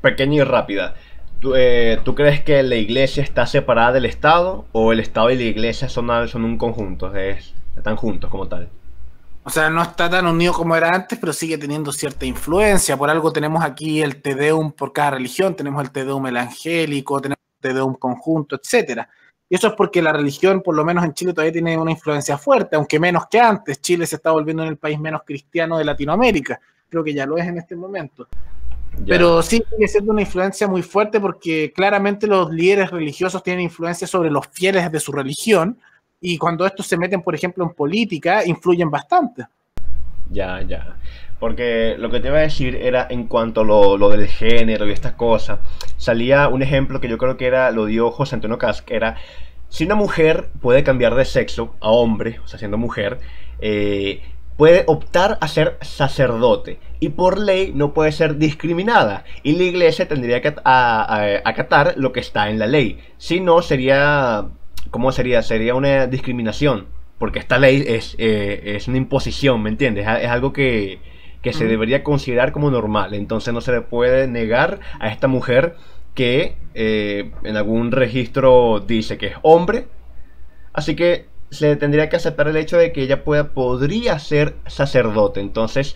pequeña y rápida. ¿Tú crees que la iglesia está separada del Estado o el Estado y la iglesia son un conjunto? Están juntos como tal. O sea, no está tan unido como era antes, pero sigue teniendo cierta influencia. Por algo tenemos aquí el Te Deum por cada religión, tenemos el Te Deum el angélico, tenemos el Te Deum conjunto, etcétera. Y eso es porque la religión, por lo menos en Chile, todavía tiene una influencia fuerte, aunque menos que antes. Chile se está volviendo en el país menos cristiano de Latinoamérica. Creo que ya lo es en este momento. Ya, Pero sí sigue siendo una influencia muy fuerte porque claramente los líderes religiosos tienen influencia sobre los fieles de su religión y cuando estos se meten, por ejemplo, en política, influyen bastante. ya, ya. Porque lo que te iba a decir era en cuanto a lo del género y estas cosas. Salía un ejemplo que yo creo que era, lo dio José Antonio Caz, que era, si una mujer puede cambiar de sexo a hombre, o sea, siendo mujer, puede optar a ser sacerdote y por ley no puede ser discriminada y la iglesia tendría que acatar lo que está en la ley. Si no, sería, ¿cómo sería? Sería una discriminación, porque esta ley es una imposición, ¿me entiendes? Es algo que se debería considerar como normal, entonces no se le puede negar a esta mujer que en algún registro dice que es hombre, así que se tendría que aceptar el hecho de que ella podría ser sacerdote. Entonces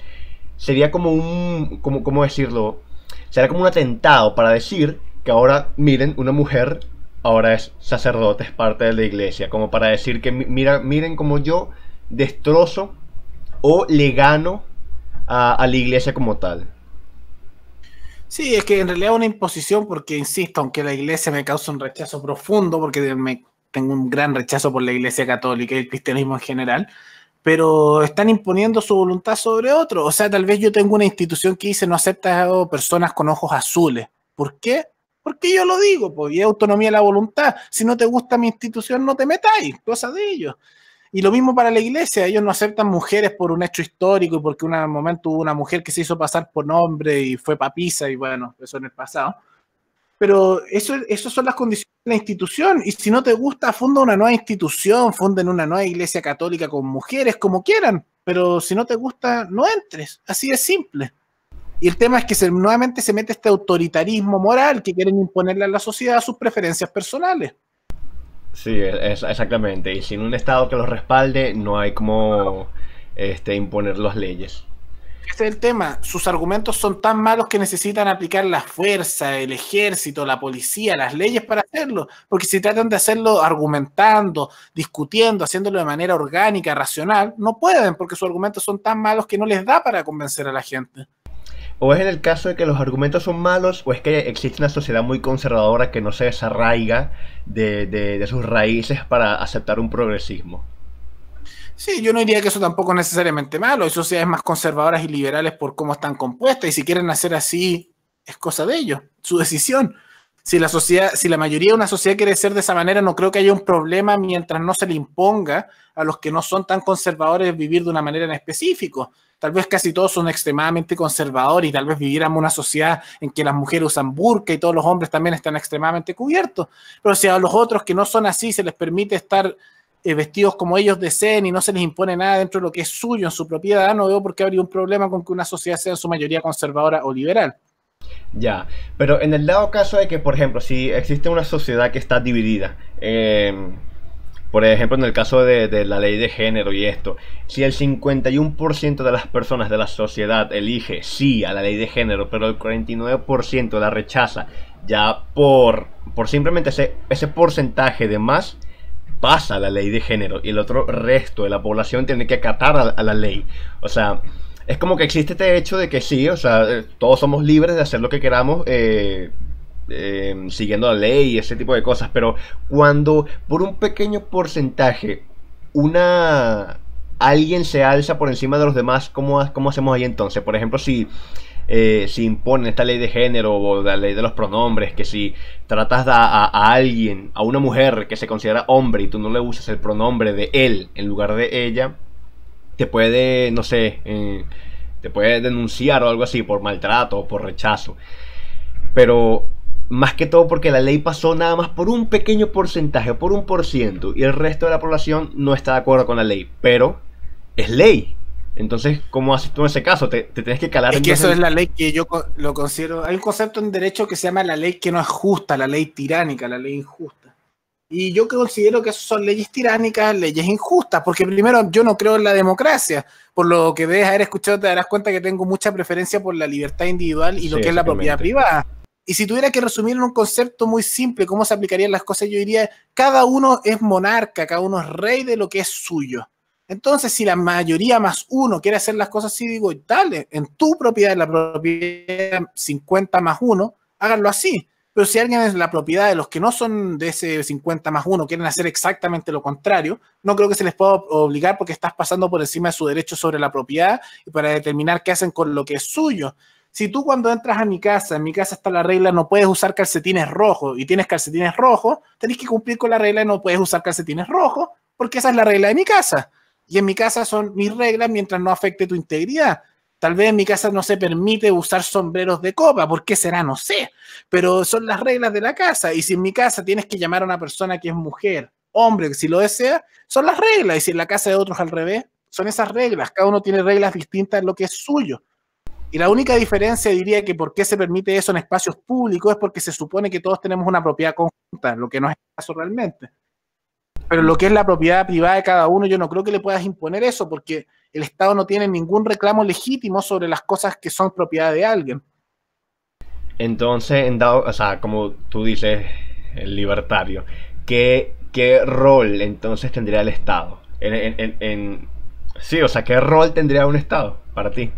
sería como ¿cómo decirlo? Sería como un atentado para decir que ahora, miren, una mujer ahora es sacerdote, es parte de la iglesia, como para decir que miren como yo destrozo o le gano a la iglesia como tal. Sí, es que en realidad es una imposición porque, insisto, aunque la iglesia me causa un rechazo profundo, porque tengo un gran rechazo por la iglesia católica y el cristianismo en general, pero están imponiendo su voluntad sobre otro. O sea, tal vez yo tengo una institución que dice no acepta a personas con ojos azules. ¿Por qué? Porque yo lo digo, pues, y es autonomía de la voluntad. Si no te gusta mi institución, no te metáis, cosa de ellos. Y lo mismo para la iglesia, ellos no aceptan mujeres por un hecho histórico y porque en un momento hubo una mujer que se hizo pasar por hombre y fue papisa y bueno, eso en el pasado. Pero eso son las condiciones de la institución y si no te gusta, funda una nueva institución, funden una nueva iglesia católica con mujeres, como quieran, pero si no te gusta, no entres, así de simple. Y el tema es que nuevamente se mete este autoritarismo moral que quieren imponerle a la sociedad sus preferencias personales. Sí, exactamente. Y sin un Estado que los respalde, no hay como imponer las leyes. Ese es el tema. Sus argumentos son tan malos que necesitan aplicar la fuerza, el ejército, la policía, las leyes para hacerlo. Porque si tratan de hacerlo argumentando, discutiendo, haciéndolo de manera orgánica, racional, no pueden porque sus argumentos son tan malos que no les da para convencer a la gente. O es en el caso de que los argumentos son malos, o es que existe una sociedad muy conservadora que no se desarraiga de sus raíces para aceptar un progresismo. Sí, yo no diría que eso tampoco es necesariamente malo. Hay sociedades más conservadoras y liberales por cómo están compuestas y si quieren hacer así, es cosa de ellos, su decisión. Si la mayoría de una sociedad quiere ser de esa manera, no creo que haya un problema mientras no se le imponga a los que no son tan conservadores vivir de una manera en específico. Tal vez casi todos son extremadamente conservadores y tal vez viviéramos una sociedad en que las mujeres usan burka y todos los hombres también están extremadamente cubiertos. Pero si a los otros que no son así se les permite estar vestidos como ellos deseen y no se les impone nada dentro de lo que es suyo en su propiedad, no veo por qué habría un problema con que una sociedad sea en su mayoría conservadora o liberal. Ya, pero en el dado caso de que, por ejemplo, si existe una sociedad que está dividida, por ejemplo, en el caso de la ley de género y esto, si el 51% de las personas de la sociedad elige sí a la ley de género, pero el 49% la rechaza, ya por simplemente ese porcentaje de más, pasa la ley de género y el otro resto de la población tiene que acatar a la ley. O sea, es como que existe este hecho de que sí, o sea, todos somos libres de hacer lo que queramos siguiendo la ley y ese tipo de cosas, pero cuando por un pequeño porcentaje alguien se alza por encima de los demás, ¿cómo hacemos ahí entonces? Por ejemplo, si imponen esta ley de género o la ley de los pronombres, que si tratas a alguien, a una mujer que se considera hombre y tú no le usas el pronombre de él en lugar de ella, te puede, no sé, te puede denunciar o algo así por maltrato o por rechazo. Pero más que todo porque la ley pasó nada más por un pequeño porcentaje, por 1%, y el resto de la población no está de acuerdo con la ley, pero es ley. Entonces, ¿cómo haces tú en ese caso? Te tienes que calar. Es que eso es la ley que yo lo considero. Hay un concepto en derecho que se llama la ley que no es justa, la ley tiránica, la ley injusta. Y yo considero que eso son leyes tiránicas, leyes injustas, porque primero yo no creo en la democracia. Por lo que debes haber escuchado te darás cuenta que tengo mucha preferencia por la libertad individual y lo que es la propiedad privada. Y si tuviera que resumir en un concepto muy simple cómo se aplicarían las cosas, yo diría, cada uno es monarca, cada uno es rey de lo que es suyo. Entonces, si la mayoría más uno quiere hacer las cosas así, digo, dale, en tu propiedad, en la propiedad 50 más uno, háganlo así. Pero si alguien es la propiedad de los que no son de ese 50 más uno, quieren hacer exactamente lo contrario, no creo que se les pueda obligar porque estás pasando por encima de su derecho sobre la propiedad y para determinar qué hacen con lo que es suyo. Si tú cuando entras a mi casa, en mi casa está la regla, no puedes usar calcetines rojos y tienes calcetines rojos, tenés que cumplir con la regla de no puedes usar calcetines rojos porque esa es la regla de mi casa. Y en mi casa son mis reglas mientras no afecte tu integridad. Tal vez en mi casa no se permite usar sombreros de copa, ¿por qué será? No sé, pero son las reglas de la casa. Y si en mi casa tienes que llamar a una persona que es mujer, hombre, si lo desea, son las reglas. Y si en la casa de otros al revés, son esas reglas. Cada uno tiene reglas distintas en lo que es suyo. Y la única diferencia, diría que por qué se permite eso en espacios públicos es porque se supone que todos tenemos una propiedad conjunta, lo que no es el caso realmente. Pero lo que es la propiedad privada de cada uno, yo no creo que le puedas imponer eso, porque el Estado no tiene ningún reclamo legítimo sobre las cosas que son propiedad de alguien. Entonces, o sea, como tú dices, el libertario, ¿qué rol entonces tendría el Estado? Sí, o sea, ¿qué rol tendría un Estado para ti?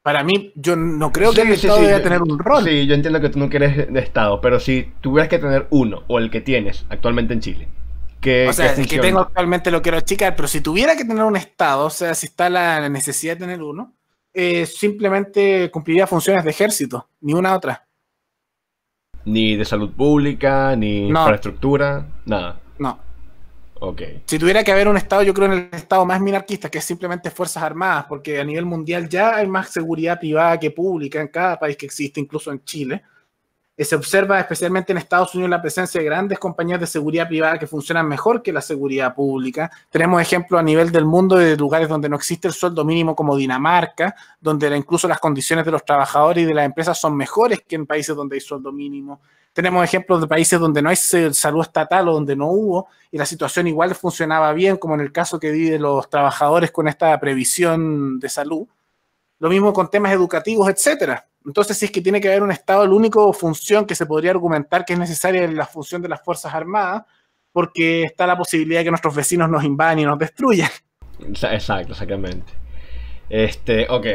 Para mí, yo no creo que el Estado deba tener un rol. Sí, yo entiendo que tú no quieres de Estado, pero si tuvieras que tener uno, o el que tienes actualmente en Chile, o sea, el que tengo actualmente lo quiero achicar, pero si tuviera que tener un Estado, o sea, si está la necesidad de tener uno, simplemente cumpliría funciones de ejército, ni una otra. Ni de salud pública, ni infraestructura, nada. No. Ok. Si tuviera que haber un Estado, yo creo en el Estado más minarquista, que es simplemente Fuerzas Armadas, porque a nivel mundial ya hay más seguridad privada que pública en cada país que existe, incluso en Chile. Se observa especialmente en Estados Unidos la presencia de grandes compañías de seguridad privada que funcionan mejor que la seguridad pública. Tenemos ejemplos a nivel del mundo de lugares donde no existe el sueldo mínimo como Dinamarca, donde incluso las condiciones de los trabajadores y de las empresas son mejores que en países donde hay sueldo mínimo. Tenemos ejemplos de países donde no hay salud estatal o donde no hubo y la situación igual funcionaba bien, como en el caso que viven los trabajadores con esta previsión de salud. Lo mismo con temas educativos, etcétera. Entonces, si es que tiene que haber un Estado, la única función que se podría argumentar que es necesaria es la función de las Fuerzas Armadas, porque está la posibilidad de que nuestros vecinos nos invadan y nos destruyan. Exacto, exactamente. Ok.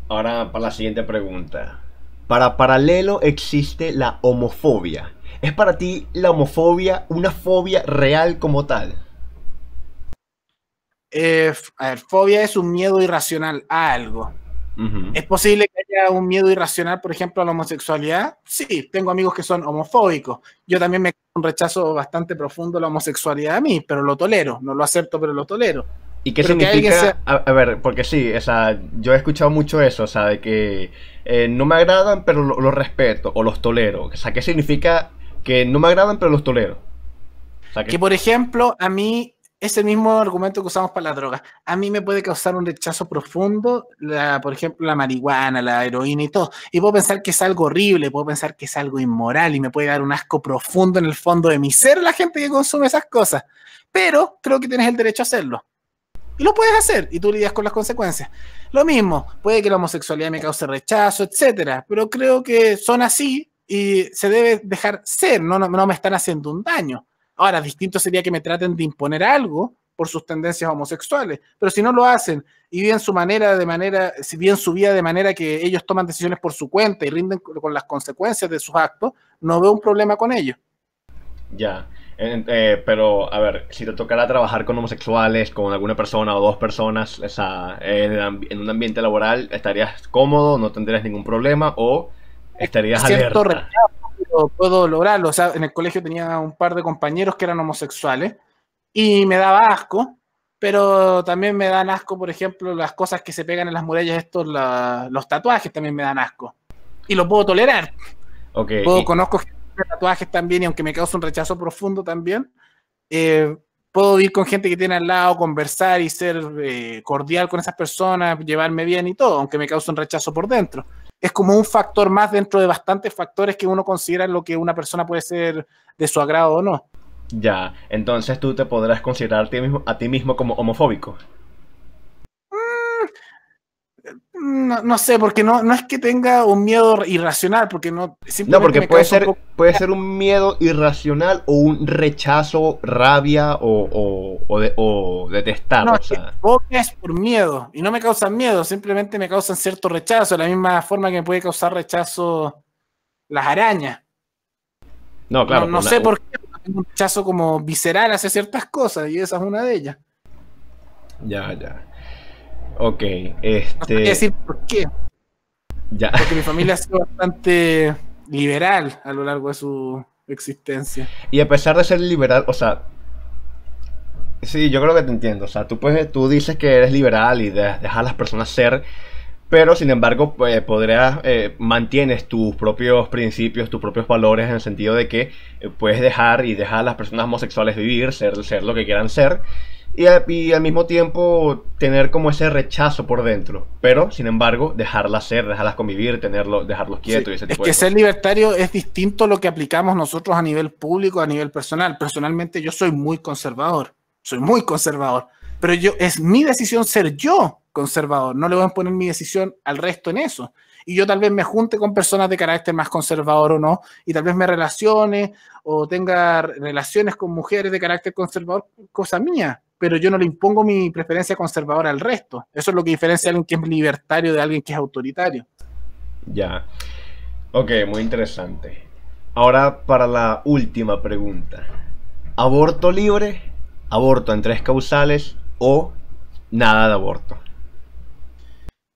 Ahora para la siguiente pregunta. Para Paralelo existe la homofobia. ¿Es para ti la homofobia una fobia real como tal? A ver, fobia es un miedo irracional a algo. ¿Es posible que haya un miedo irracional, por ejemplo, a la homosexualidad? Sí, tengo amigos que son homofóbicos. Yo también me creo un rechazo bastante profundo a la homosexualidad a mí, pero lo tolero. No lo acepto, pero lo tolero. ¿Y qué significa? A ver, porque sí, o sea, yo he escuchado mucho eso, o sea, de que no me agradan, pero los respeto, o los tolero. O sea, ¿qué significa que no me agradan, pero los tolero? O sea, que por ejemplo, a mí, ese mismo argumento que usamos para la droga, a mí me puede causar un rechazo profundo, por ejemplo, la marihuana, la heroína y todo. Y puedo pensar que es algo horrible, puedo pensar que es algo inmoral y me puede dar un asco profundo en el fondo de mi ser la gente que consume esas cosas. Pero creo que tienes el derecho a hacerlo. Y lo puedes hacer y tú lidias con las consecuencias. Lo mismo, puede que la homosexualidad me cause rechazo, etcétera, pero creo que son así y se debe dejar ser, no me están haciendo un daño. Ahora, distinto sería que me traten de imponer algo por sus tendencias homosexuales, pero si no lo hacen y viven su si viven su vida de manera que ellos toman decisiones por su cuenta y rinden con las consecuencias de sus actos, no veo un problema con ello. Ya, pero a ver, si te tocara trabajar con homosexuales, con alguna persona o dos personas, o sea, en un ambiente laboral, ¿estarías cómodo, no tendrías ningún problema o estarías alerta? Puedo lograrlo. O sea, en el colegio tenía un par de compañeros que eran homosexuales y me daba asco, pero también me dan asco, por ejemplo, las cosas que se pegan en las murallas, los tatuajes también me dan asco. Y lo puedo tolerar. Okay, conozco gente de tatuajes también y aunque me causa un rechazo profundo también, puedo ir con gente que tiene al lado, conversar y ser cordial con esas personas, llevarme bien y todo, aunque me cause un rechazo por dentro. Es como un factor más dentro de bastantes factores que uno considera lo que una persona puede ser de su agrado o no. Ya, entonces tú te podrás considerar a ti mismo como homofóbico. No, no sé, porque no es que tenga un miedo irracional, porque no, No, simplemente porque me causa un poco. puede ser un miedo irracional o un rechazo, rabia o detestar, No, o es que sea. fobia es por miedo, y no me causan miedo, simplemente me causan cierto rechazo, de la misma forma que me puede causar rechazo las arañas. No, No, claro, no sé por qué, pero tengo un rechazo como visceral hacia ciertas cosas, y esa es una de ellas. ya, ya. Ok, No sabría decir por qué, ya. porque mi familia ha sido bastante liberal a lo largo de su existencia. Y a pesar de ser liberal, o sea, sí, yo creo que te entiendo. O sea, tú dices que eres liberal y dejas a las personas ser, pero sin embargo, pues, mantienes tus propios principios, tus propios valores en el sentido de que puedes dejar a las personas homosexuales vivir, ser lo que quieran ser, y al mismo tiempo tener como ese rechazo por dentro, pero sin embargo, dejarlas ser, dejarlas convivir, dejarlos Sí, quietos y ese es tipo de que ser cosas. libertario es distinto a lo que aplicamos nosotros a nivel público, a nivel personal. Personalmente yo soy muy conservador, pero es mi decisión ser yo conservador, no le voy a poner mi decisión al resto en eso. Y yo tal vez me junte con personas de carácter más conservador o no, y tal vez me relacione o tenga relaciones con mujeres de carácter conservador, cosa mía, pero yo no le impongo mi preferencia conservadora al resto. Eso es lo que diferencia a alguien que es libertario de alguien que es autoritario. Ya. Ok, muy interesante. Ahora para la última pregunta. ¿Aborto libre? ¿Aborto en tres causales? ¿O nada de aborto?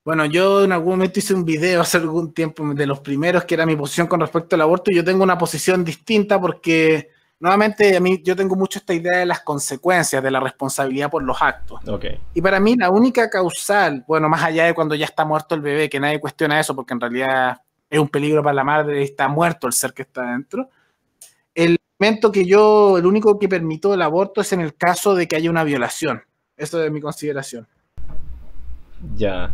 Bueno, yo en algún momento hice un video hace algún tiempo de los primeros que era mi posición con respecto al aborto y yo tengo una posición distinta porque nuevamente a mí yo tengo mucho esta idea de las consecuencias, de la responsabilidad por los actos. Ok. Y para mí la única causal, bueno, más allá de cuando ya está muerto el bebé, que nadie cuestiona eso porque en realidad es un peligro para la madre y está muerto el ser que está dentro, el momento que el único que permito el aborto es en el caso de que haya una violación. Eso es mi consideración. Ya.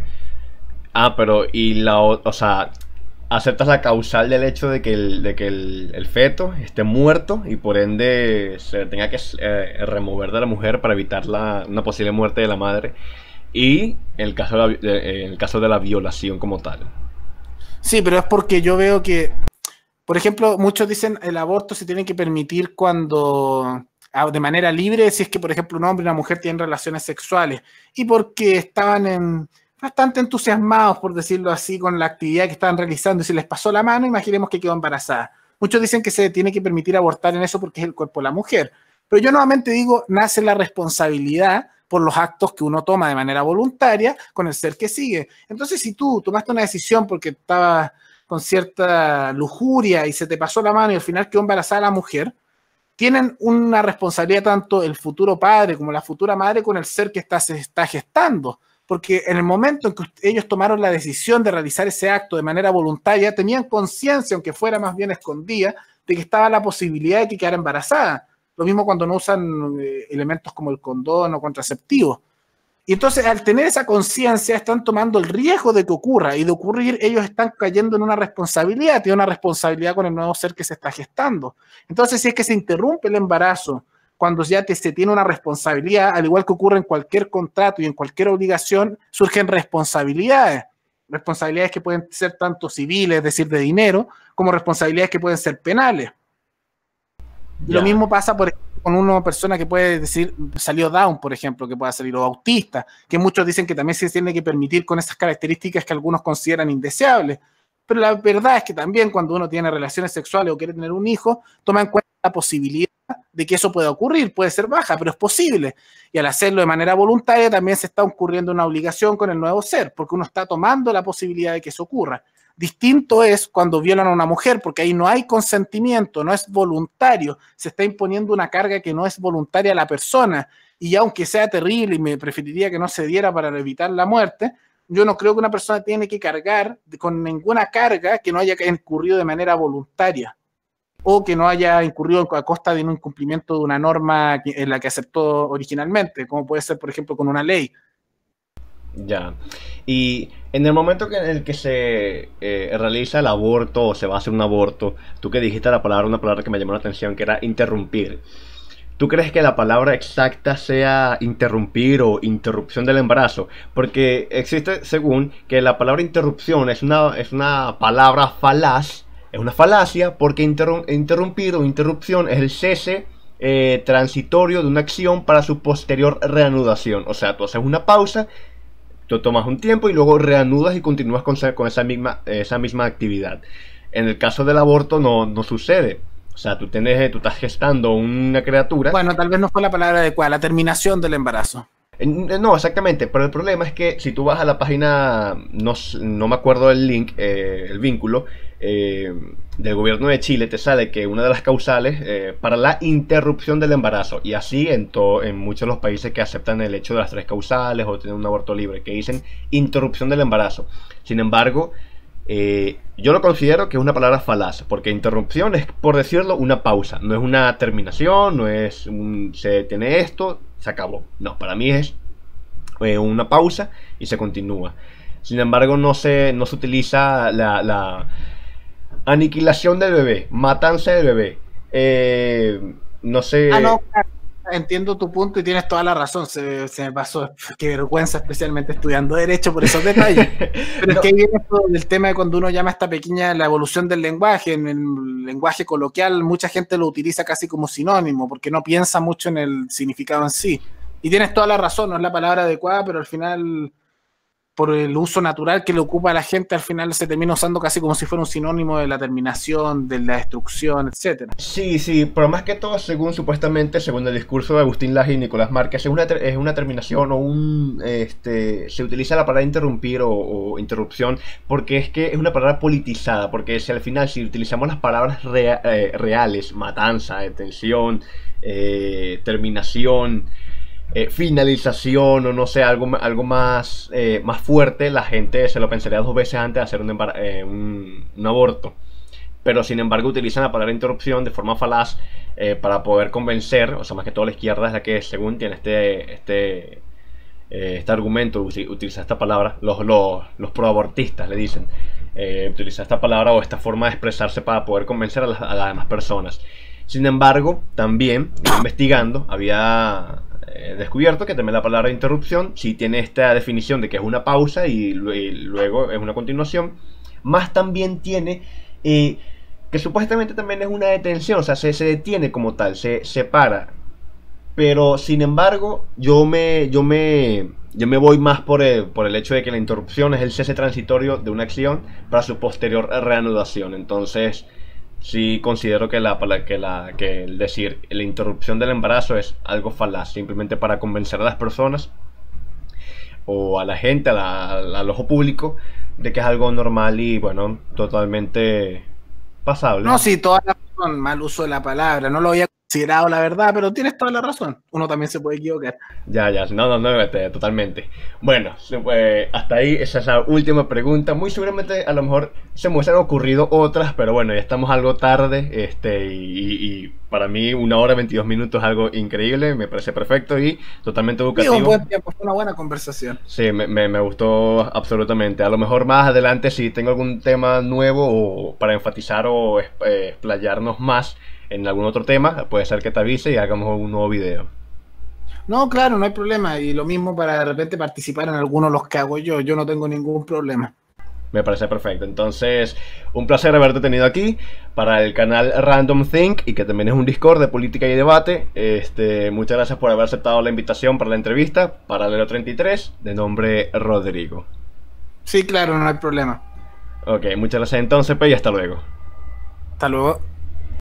Ah, pero o sea, ¿aceptas la causal del hecho de que el feto esté muerto y por ende se tenga que remover de la mujer para evitar una posible muerte de la madre? Y el caso de la violación como tal. Sí, pero es porque yo veo que por ejemplo, muchos dicen el aborto se tiene que permitir cuando de manera libre, si es que, por ejemplo, un hombre y una mujer tienen relaciones sexuales y porque bastante entusiasmados, por decirlo así, con la actividad que estaban realizando y se les pasó la mano, imaginemos que quedó embarazada. Muchos dicen que se tiene que permitir abortar en eso porque es el cuerpo de la mujer. Pero yo nuevamente digo, nace la responsabilidad por los actos que uno toma de manera voluntaria con el ser que sigue. Entonces, si tú tomaste una decisión porque estabas con cierta lujuria y se te pasó la mano y al final quedó embarazada la mujer, tienen una responsabilidad tanto el futuro padre como la futura madre con el ser que se está gestando. Porque en el momento en que ellos tomaron la decisión de realizar ese acto de manera voluntaria, tenían conciencia, aunque fuera más bien escondida, de que estaba la posibilidad de que quedara embarazada. Lo mismo cuando no usan elementos como el condón o contraceptivos. Y entonces, al tener esa conciencia, están tomando el riesgo de que ocurra, y de ocurrir, ellos están cayendo en una responsabilidad, tienen una responsabilidad con el nuevo ser que se está gestando. Entonces, si es que se interrumpe el embarazo, cuando ya se tiene una responsabilidad, al igual que ocurre en cualquier contrato y en cualquier obligación, surgen responsabilidades. Responsabilidades que pueden ser tanto civiles, es decir, de dinero, como responsabilidades que pueden ser penales. Y lo Ya. mismo pasa, por ejemplo, con una persona que puede decir, salió Down, por ejemplo, que pueda salir, o autista, que muchos dicen que también se tiene que permitir con esas características que algunos consideran indeseables. Pero la verdad es que también cuando uno tiene relaciones sexuales o quiere tener un hijo, toma en cuenta la posibilidad de que eso pueda ocurrir. Puede ser baja, pero es posible. Y al hacerlo de manera voluntaria también se está ocurriendo una obligación con el nuevo ser, porque uno está tomando la posibilidad de que eso ocurra. Distinto es cuando violan a una mujer, porque ahí no hay consentimiento, no es voluntario, se está imponiendo una carga que no es voluntaria a la persona, y aunque sea terrible y me preferiría que no se diera para evitar la muerte, yo no creo que una persona tiene que cargar con ninguna carga que no haya incurrido de manera voluntaria o que no haya incurrido a costa de un incumplimiento de una norma en la que aceptó originalmente, como puede ser, por ejemplo, con una ley. Ya. Y en el momento en el que se realiza el aborto o se va a hacer un aborto, tú que dijiste una palabra que me llamó la atención, que era interrumpir. ¿Tú crees que la palabra exacta sea interrumpir o interrupción del embarazo? Porque existe, según, que la palabra interrupción es una palabra falaz, es una falacia, porque interrumpir o interrupción es el cese transitorio de una acción para su posterior reanudación. O sea, tú haces una pausa, tú tomas un tiempo y luego reanudas y continúas con esa misma actividad. En el caso del aborto no sucede. O sea, tú estás gestando una criatura. Bueno, tal vez no fue la palabra adecuada, la terminación del embarazo. No, exactamente, pero el problema es que si tú vas a la página, no me acuerdo el link, el vínculo del gobierno de Chile, te sale que una de las causales para la interrupción del embarazo, y así en muchos de los países que aceptan el hecho de las tres causales o tener un aborto libre, que dicen interrupción del embarazo. Sin embargo, yo lo considero que es una palabra falaz, porque interrupción es, por decirlo, una pausa, no es una terminación, no es se detiene esto, se acabó. No, para mí es una pausa y se continúa. Sin embargo, no se utiliza la aniquilación del bebé, matanza del bebé. No sé. No, claro. Entiendo tu punto y tienes toda la razón. Se me pasó, qué vergüenza, especialmente estudiando Derecho por esos detalles. Pero es que ahí viene esto del tema de cuando uno llama a esta pequeña la evolución del lenguaje. En el lenguaje coloquial, mucha gente lo utiliza casi como sinónimo, porque no piensa mucho en el significado en sí. Y tienes toda la razón, no es la palabra adecuada, pero al final, por el uso natural que le ocupa a la gente, al final se termina usando casi como si fuera un sinónimo de la terminación, de la destrucción, etcétera. Sí, pero más que todo, supuestamente, según el discurso de Agustín Laje y Nicolás Márquez, es una terminación o se utiliza la palabra interrumpir o interrupción, porque es que es una palabra politizada, porque si al final, si utilizamos las palabras reales, matanza, detención, terminación, finalización o no sé, algo más fuerte, la gente se lo pensaría dos veces antes de hacer un aborto. Pero sin embargo utilizan la palabra interrupción de forma falaz para poder convencer, o sea, más que todo la izquierda es la que según tiene este argumento, utiliza esta palabra, los proabortistas le dicen, utiliza esta palabra o esta forma de expresarse para poder convencer a las demás personas. Sin embargo, también investigando, había descubierto que también la palabra interrupción sí tiene esta definición de que es una pausa y luego es una continuación, más también tiene que supuestamente también es una detención, o sea, se detiene como tal, se para. Pero sin embargo, yo me voy más por el hecho de que la interrupción es el cese transitorio de una acción para su posterior reanudación. Entonces, sí considero que el decir la interrupción del embarazo es algo falaz, simplemente para convencer a las personas o a la gente, al ojo público, de que es algo normal y, bueno, totalmente pasable. No, sí, toda la razón, mal uso de la palabra, no lo había considerado la verdad, pero tienes toda la razón, uno también se puede equivocar. Ya, no, totalmente. Bueno, hasta ahí, esa es la última pregunta. Muy seguramente a lo mejor se me hubiesen ocurrido otras, pero bueno, ya estamos algo tarde, y para mí 1 hora 22 minutos es algo increíble, me parece perfecto y totalmente educativo. Sí, un buen tiempo, fue una buena conversación. Sí, me gustó absolutamente. A lo mejor más adelante si tengo algún tema nuevo o para enfatizar o explayarnos más en algún otro tema, puede ser que te avise y hagamos un nuevo video. No, claro, no hay problema. Y lo mismo para de repente participar en alguno de los que hago yo no tengo ningún problema. Me parece perfecto. Entonces, un placer haberte tenido aquí para el canal Random Think y que también es un Discord de política y debate. Muchas gracias por haber aceptado la invitación para la entrevista. Paralelo 33, de nombre Rodrigo. Sí, claro, no hay problema. Ok, muchas gracias entonces, y hasta luego. Hasta luego.